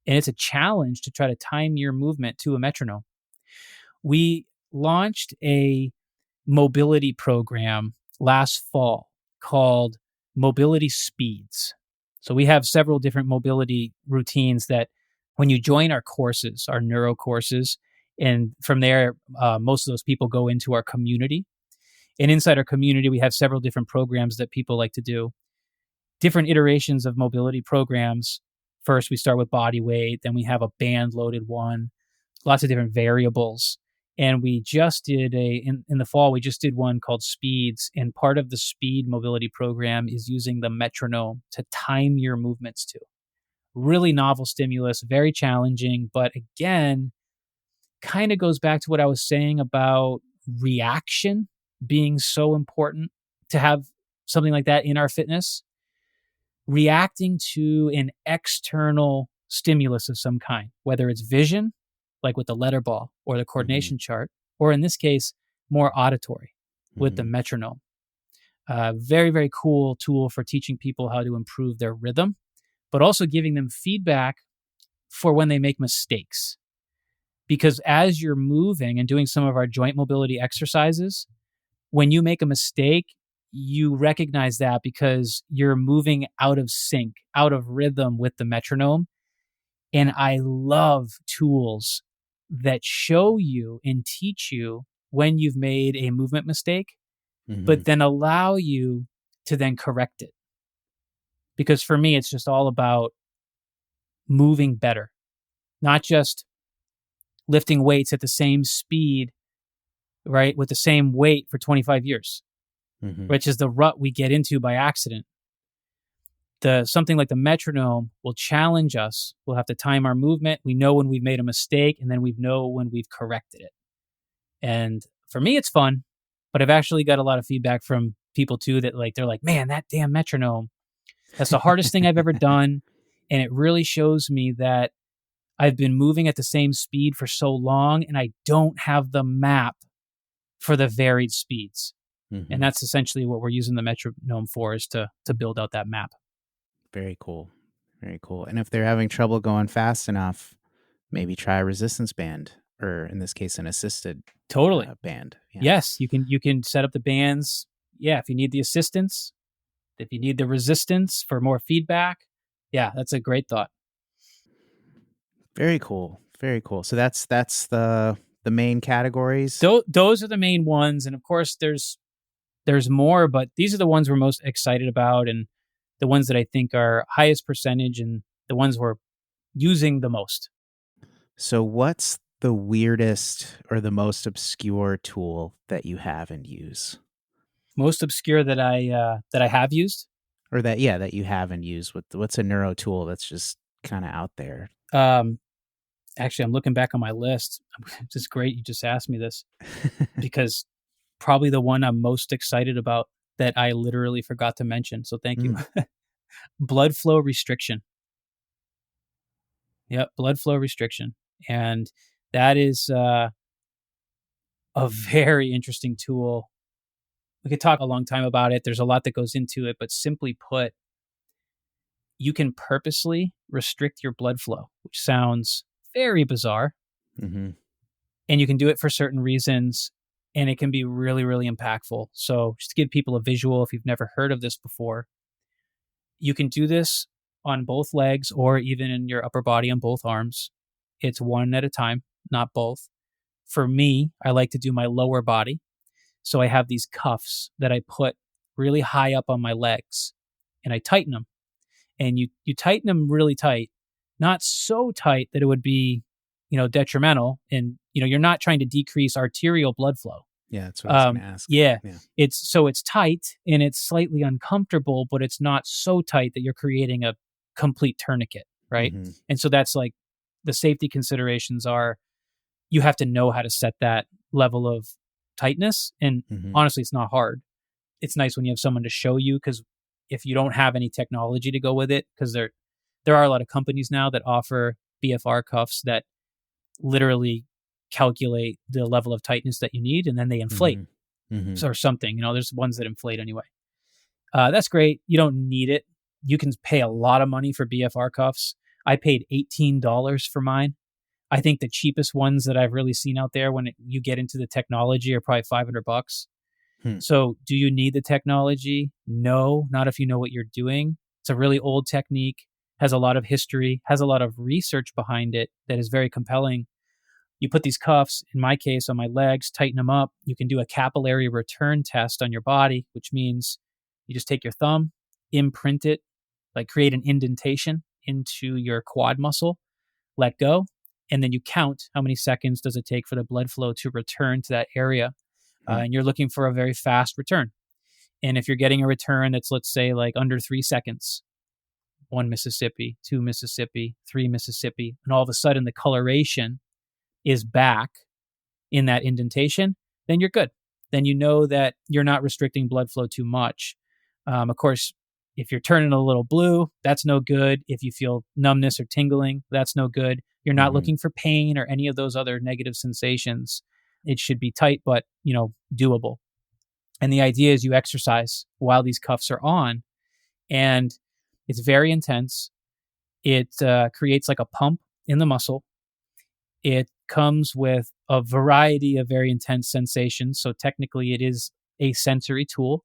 [SPEAKER 1] And it's a challenge to try to time your movement to a metronome. We launched a mobility program last fall called Mobility Speeds. So we have several different mobility routines that when you join our courses, our neuro courses, and from there, most of those people go into our community. And inside our community, we have several different programs that people like to do. Different iterations of mobility programs. First, we start with body weight. Then we have a band loaded one, lots of different variables. And we just did in the fall, we just did one called Speeds. And part of the speed mobility program is using the metronome to time your movements to. Really novel stimulus, very challenging. But again, kind of goes back to what I was saying about reaction being so important to have something like that in our fitness. Reacting to an external stimulus of some kind, whether it's vision, like with the letter ball or the coordination chart, or in this case, more auditory with the metronome. Very, very cool tool for teaching people how to improve their rhythm, but also giving them feedback for when they make mistakes. Because as you're moving and doing some of our joint mobility exercises, when you make a mistake, you recognize that because you're moving out of sync, out of rhythm with the metronome. And I love tools that show you and teach you when you've made a movement mistake, but then allow you to then correct it. Because for me, it's just all about moving better, not just lifting weights at the same speed, right, with the same weight for 25 years, which is the rut we get into by accident. Something like the metronome will challenge us. We'll have to time our movement. We know when we've made a mistake, and then we know when we've corrected it. And for me, it's fun, but I've actually got a lot of feedback from people too that they're like, man, that damn metronome, that's the hardest thing I've ever done. And it really shows me that I've been moving at the same speed for so long, and I don't have the map for the varied speeds. And that's essentially what we're using the metronome for, is to build out that map.
[SPEAKER 2] Very cool. Very cool. And if they're having trouble going fast enough, maybe try a resistance band, or in this case, an assisted band. Yeah.
[SPEAKER 1] Yes, you can set up the bands. Yeah, if you need the assistance, if you need the resistance for more feedback. Yeah, that's a great thought.
[SPEAKER 2] Very cool. Very cool. So that's the main categories.
[SPEAKER 1] Those are the main ones, and of course, there's more, but these are the ones we're most excited about, and the ones that I think are highest percentage, and the ones we're using the most.
[SPEAKER 2] So what's the weirdest or the most obscure tool that you have and use?
[SPEAKER 1] Most obscure that I have used.
[SPEAKER 2] Or that yeah, that you have and use. What's a neuro tool that's just kind of out there?
[SPEAKER 1] Um, Actually, I'm looking back on my list. It's just great you just asked me this because probably the one I'm most excited about that I literally forgot to mention. So thank you.
[SPEAKER 2] Mm,
[SPEAKER 1] Blood flow restriction. Yep, blood flow restriction, and that is a very interesting tool. We could talk a long time about it. There's a lot that goes into it, but simply put, you can purposely restrict your blood flow, which sounds very bizarre,
[SPEAKER 2] mm-hmm.
[SPEAKER 1] and you can do it for certain reasons, and it can be really, really impactful. So, just to give people a visual, if you've never heard of this before, you can do this on both legs or even in your upper body on both arms. It's one at a time, not both. For me, I like to do my lower body. So I have these cuffs that I put really high up on my legs and I tighten them. And you tighten them really tight, not so tight that it would be, detrimental. And, you're not trying to decrease arterial blood flow.
[SPEAKER 2] Yeah, that's what I was going to ask.
[SPEAKER 1] Yeah,
[SPEAKER 2] Yeah.
[SPEAKER 1] it's tight and it's slightly uncomfortable, but it's not so tight that you're creating a complete tourniquet, right?
[SPEAKER 2] Mm-hmm.
[SPEAKER 1] And so that's like the safety considerations are you have to know how to set that level of tightness. And
[SPEAKER 2] Mm-hmm.
[SPEAKER 1] honestly, it's not hard. It's nice when you have someone to show you because if you don't have any technology to go with it, because there are a lot of companies now that offer BFR cuffs that literally calculate the level of tightness that you need and then they inflate
[SPEAKER 2] Mm-hmm. Mm-hmm.
[SPEAKER 1] or something. There's ones that inflate anyway. That's great. You don't need it. You can pay a lot of money for BFR cuffs. I paid $18 for mine. I think the cheapest ones that I've really seen out there when you get into the technology are probably $500.
[SPEAKER 2] Hmm.
[SPEAKER 1] So do you need the technology? No, not if you know what you're doing. It's a really old technique, has a lot of history, has a lot of research behind it that is very compelling. You put these cuffs, in my case, on my legs, tighten them up. You can do a capillary return test on your body, which means you just take your thumb, imprint it, like create an indentation into your quad muscle, let go, and then you count how many seconds does it take for the blood flow to return to that area.
[SPEAKER 2] Hmm.
[SPEAKER 1] And you're looking for a very fast return. And if you're getting a return that's, let's say, like under 3 seconds, 1 Mississippi, 2 Mississippi, 3 Mississippi, and all of a sudden the coloration is back in that indentation, then you're good. Then you know that you're not restricting blood flow too much. Of course, if you're turning a little blue, that's no good. If you feel numbness or tingling, that's no good. You're not
[SPEAKER 2] Mm-hmm.
[SPEAKER 1] looking for pain or any of those other negative sensations. It should be tight, but doable. And the idea is you exercise while these cuffs are on, and it's very intense. It creates like a pump in the muscle. It comes with a variety of very intense sensations. So technically, it is a sensory tool.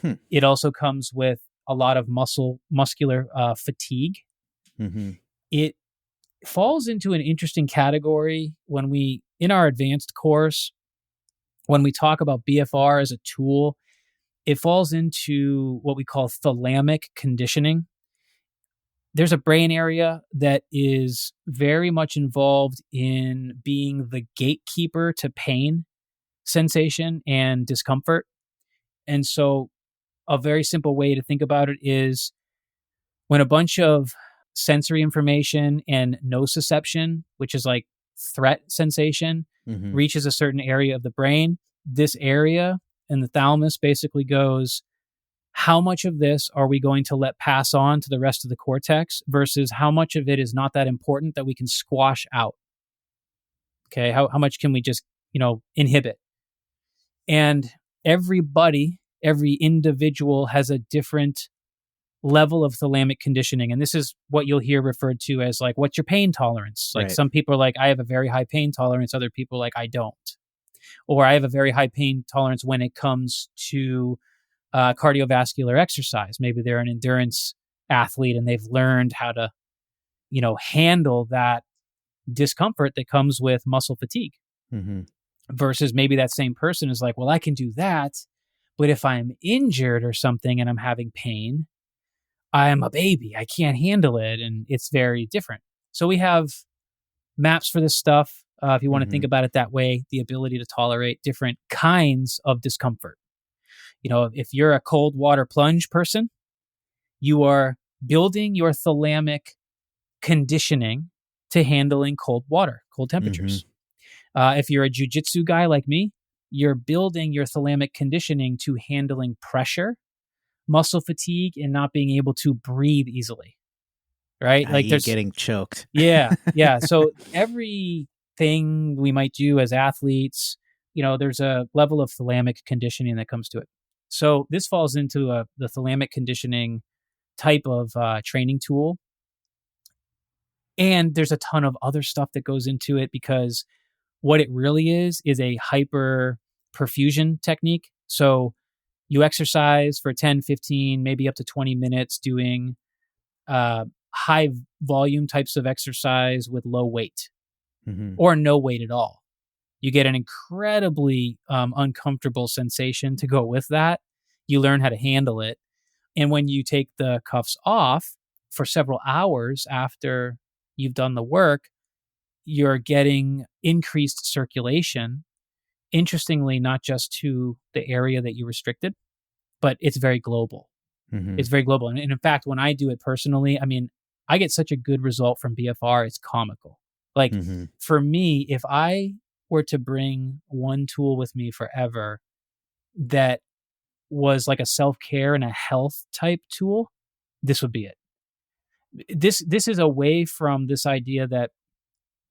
[SPEAKER 2] Hmm.
[SPEAKER 1] It also comes with a lot of muscular fatigue.
[SPEAKER 2] Mm-hmm.
[SPEAKER 1] It falls into an interesting category when in our advanced course, when we talk about BFR as a tool, it falls into what we call thalamic conditioning. There's a brain area that is very much involved in being the gatekeeper to pain, sensation, and discomfort. And so, a very simple way to think about it is when a bunch of sensory information and nociception, which is like threat sensation,
[SPEAKER 2] Mm-hmm.
[SPEAKER 1] reaches a certain area of the brain, this area and the thalamus basically goes, how much of this are we going to let pass on to the rest of the cortex versus how much of it is not that important that we can squash out? Okay, how much can we just, inhibit? And every individual has a different level of thalamic conditioning. And this is what you'll hear referred to as like, what's your pain tolerance? Like
[SPEAKER 2] Right.
[SPEAKER 1] some people are like, I have a very high pain tolerance. Other people are like, I don't. Or I have a very high pain tolerance when it comes to cardiovascular exercise. Maybe they're an endurance athlete and they've learned how to, handle that discomfort that comes with muscle fatigue.
[SPEAKER 2] Mm-hmm.
[SPEAKER 1] Versus maybe that same person is like, well, I can do that, but if I'm injured or something and I'm having pain, I'm a baby. I can't handle it. And it's very different. So we have maps for this stuff. If you want to
[SPEAKER 2] Mm-hmm.
[SPEAKER 1] think about it that way, the ability to tolerate different kinds of discomfort. If you're a cold water plunge person, you are building your thalamic conditioning to handling cold water, cold
[SPEAKER 2] Mm-hmm.
[SPEAKER 1] temperatures. If you're a jujitsu guy like me, you're building your thalamic conditioning to handling pressure, muscle fatigue, and not being able to breathe easily. Right? Like
[SPEAKER 2] i.e.
[SPEAKER 1] there's,
[SPEAKER 2] getting choked.
[SPEAKER 1] yeah, yeah. So everything we might do as athletes, there's a level of thalamic conditioning that comes to it. So this falls into the thalamic conditioning type of training tool. And there's a ton of other stuff that goes into it because what it really is a hyper perfusion technique. So you exercise for 10, 15, maybe up to 20 minutes doing high volume types of exercise with low weight
[SPEAKER 2] Mm-hmm.
[SPEAKER 1] or no weight at all. You get an incredibly uncomfortable sensation to go with that. You learn how to handle it. And when you take the cuffs off for several hours after you've done the work, you're getting increased circulation. Interestingly, not just to the area that you restricted, but it's very global.
[SPEAKER 2] Mm-hmm.
[SPEAKER 1] It's very global. And in fact, when I do it personally, I mean, I get such a good result from BFR, it's comical. Like
[SPEAKER 2] Mm-hmm.
[SPEAKER 1] for me, if I were to bring one tool with me forever that was like a self-care and a health type tool, this would be it. This is away from this idea that,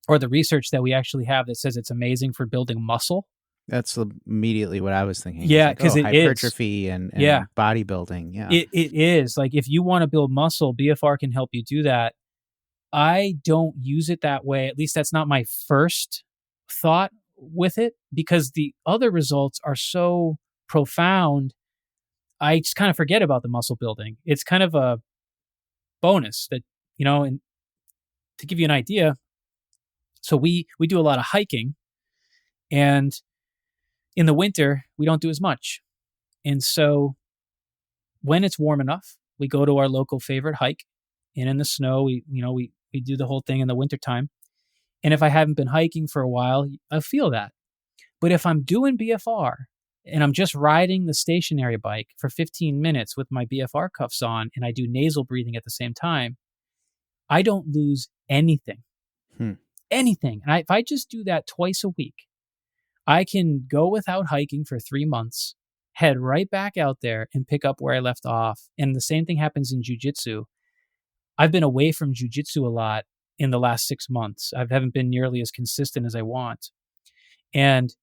[SPEAKER 1] or the research that we actually have that says it's amazing for building muscle.
[SPEAKER 2] That's immediately what I was thinking. It's
[SPEAKER 1] Yeah,
[SPEAKER 2] like,
[SPEAKER 1] because
[SPEAKER 2] oh,
[SPEAKER 1] it is.
[SPEAKER 2] hypertrophy
[SPEAKER 1] Yeah,
[SPEAKER 2] and bodybuilding. Yeah.
[SPEAKER 1] it is. Like if you want to build muscle, BFR can help you do that. I don't use it that way. At least that's not my first thought with it because the other results are so profound. I just kind of forget about the muscle building. It's kind of a bonus that, and to give you an idea, so we do a lot of hiking, and in the winter we don't do as much. And so when it's warm enough, we go to our local favorite hike, and in the snow we do the whole thing in the wintertime. And if I haven't been hiking for a while, I feel that. But if I'm doing BFR and I'm just riding the stationary bike for 15 minutes with my BFR cuffs on and I do nasal breathing at the same time, I don't lose anything.
[SPEAKER 2] Hmm.
[SPEAKER 1] Anything. And if I just do that twice a week, I can go without hiking for 3 months, head right back out there and pick up where I left off. And the same thing happens in jujitsu. I've been away from jujitsu a lot in the last 6 months. I haven't been nearly as consistent as I want. And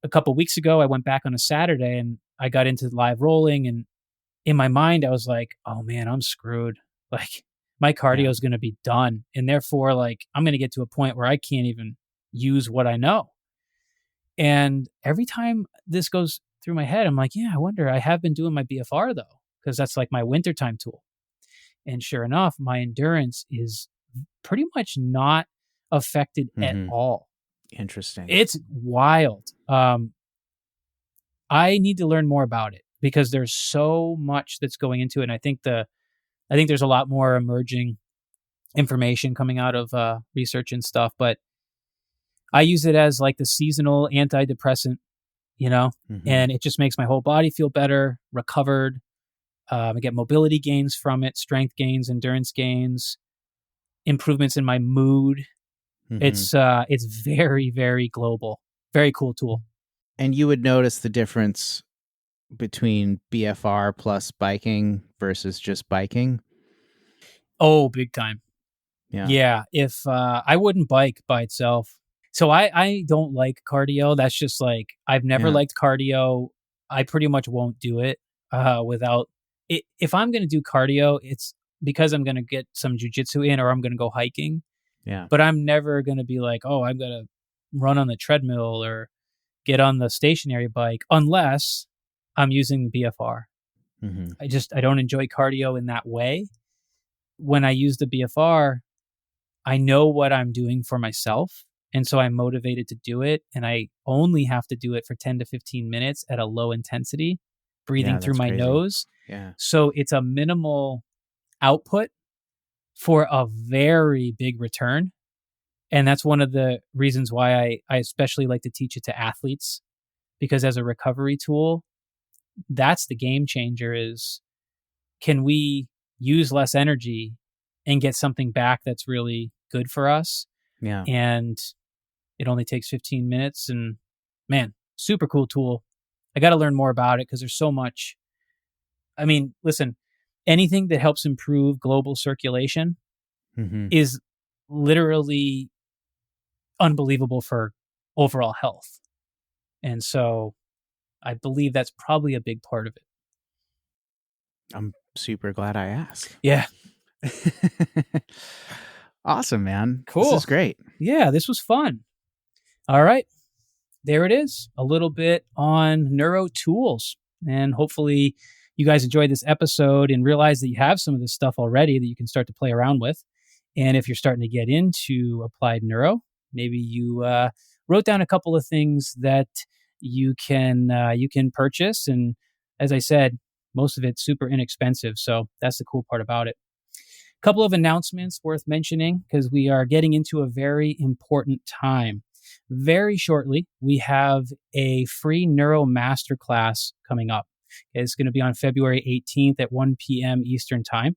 [SPEAKER 1] a couple weeks ago, I went back on a Saturday and I got into live rolling. And in my mind, I was like, oh man, I'm screwed. Like my cardio is going to be done. And therefore, like I'm going to get to a point where I can't even use what I know. And every time this goes through my head, I'm like, yeah, I wonder. I have been doing my BFR though, because that's like my wintertime tool. And sure enough, my endurance is pretty much not affected at all.
[SPEAKER 2] Interesting.
[SPEAKER 1] It's wild. I need to learn more about it because there's so much that's going into it. And I think there's a lot more emerging information coming out of research and stuff. But I use it as like the seasonal antidepressant, and it just makes my whole body feel better, recovered. I get mobility gains from it, strength gains, endurance gains, improvements in my mood. It's very, very global. Very cool tool.
[SPEAKER 2] And you would notice the difference between BFR plus biking versus just biking?
[SPEAKER 1] Oh, big time. Yeah. If I wouldn't bike by itself. So I don't like cardio. That's just like, I've never liked cardio. I pretty much won't do it without it. If I'm going to do cardio, it's because I'm going to get some jujitsu in or I'm going to go hiking.
[SPEAKER 2] Yeah.
[SPEAKER 1] But I'm never going to be like, oh, I'm going to run on the treadmill or get on the stationary bike unless I'm using the BFR. I don't enjoy cardio in that way. When I use the BFR, I know what I'm doing for myself. And so I'm motivated to do it. And I only have to do it for 10 to 15 minutes at a low intensity, breathing
[SPEAKER 2] Yeah,
[SPEAKER 1] through
[SPEAKER 2] that's
[SPEAKER 1] my
[SPEAKER 2] crazy.
[SPEAKER 1] nose.
[SPEAKER 2] Yeah.
[SPEAKER 1] So it's a minimal output for a very big return. And that's one of the reasons why I especially like to teach it to athletes, because as a recovery tool, that's the game changer is, can we use less energy and get something back that's really good for us?
[SPEAKER 2] Yeah.
[SPEAKER 1] And it only takes 15 minutes. And man, super cool tool. I got to learn more about it because there's so much. I mean, listen, anything that helps improve global circulation
[SPEAKER 2] Hmm.
[SPEAKER 1] is literally unbelievable for overall health. And so I believe that's probably a big part of it.
[SPEAKER 2] I'm super glad I asked.
[SPEAKER 1] Yeah.
[SPEAKER 2] Awesome, man. This
[SPEAKER 1] Cool.
[SPEAKER 2] is great.
[SPEAKER 1] Yeah, this was fun. All right. There it is. A little bit on neuro tools. And hopefully you guys enjoyed this episode and realize that you have some of this stuff already that you can start to play around with. And if you're starting to get into applied neuro, maybe you wrote down a couple of things that you can purchase. And as I said, most of it's super inexpensive. So that's the cool part about it. Couple of announcements worth mentioning because we are getting into a very important time. Very shortly, we have a free neuro masterclass coming up. It's going to be on February 18th at 1 p.m. Eastern Time.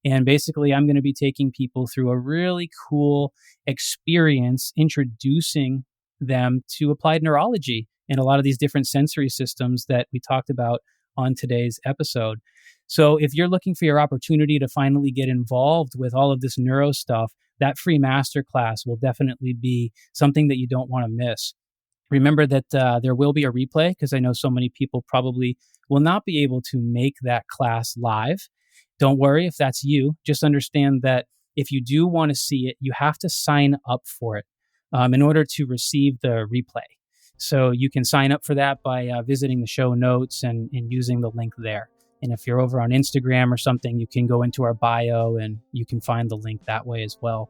[SPEAKER 1] And basically, I'm going to be taking people through a really cool experience introducing them to applied neurology and a lot of these different sensory systems that we talked about on today's episode. So if you're looking for your opportunity to finally get involved with all of this neuro stuff, that free masterclass will definitely be something that you don't want to miss. Remember that there will be a replay because I know so many people probably will not be able to make that class live. Don't worry if that's you. Just understand that if you do want to see it, you have to sign up for it in order to receive the replay. So you can sign up for that by visiting the show notes and using the link there. And if you're over on Instagram or something, you can go into our bio and you can find the link that way as well.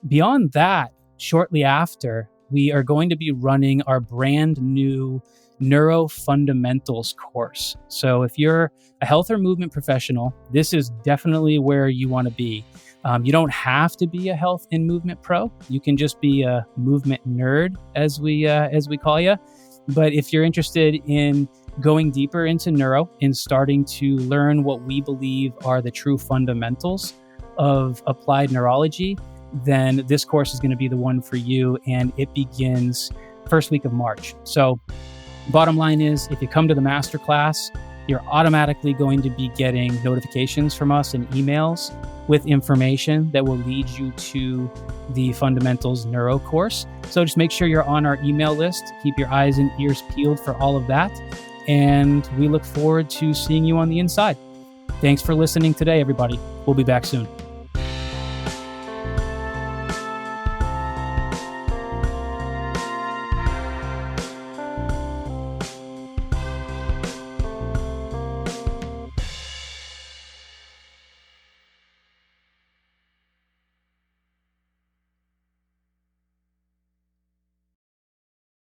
[SPEAKER 1] Beyond that, shortly after, we are going to be running our brand new Neuro Fundamentals course. So if you're a health or movement professional, this is definitely where you want to be. You don't have to be a health and movement pro. You can just be a movement nerd, as we call you. But if you're interested in going deeper into neuro and starting to learn what we believe are the true fundamentals of applied neurology, then this course is going to be the one for you. And it begins first week of March. So bottom line is, if you come to the masterclass, you're automatically going to be getting notifications from us and emails with information that will lead you to the Fundamentals Neuro course. So just make sure you're on our email list. Keep your eyes and ears peeled for all of that. And we look forward to seeing you on the inside. Thanks for listening today, everybody. We'll be back soon.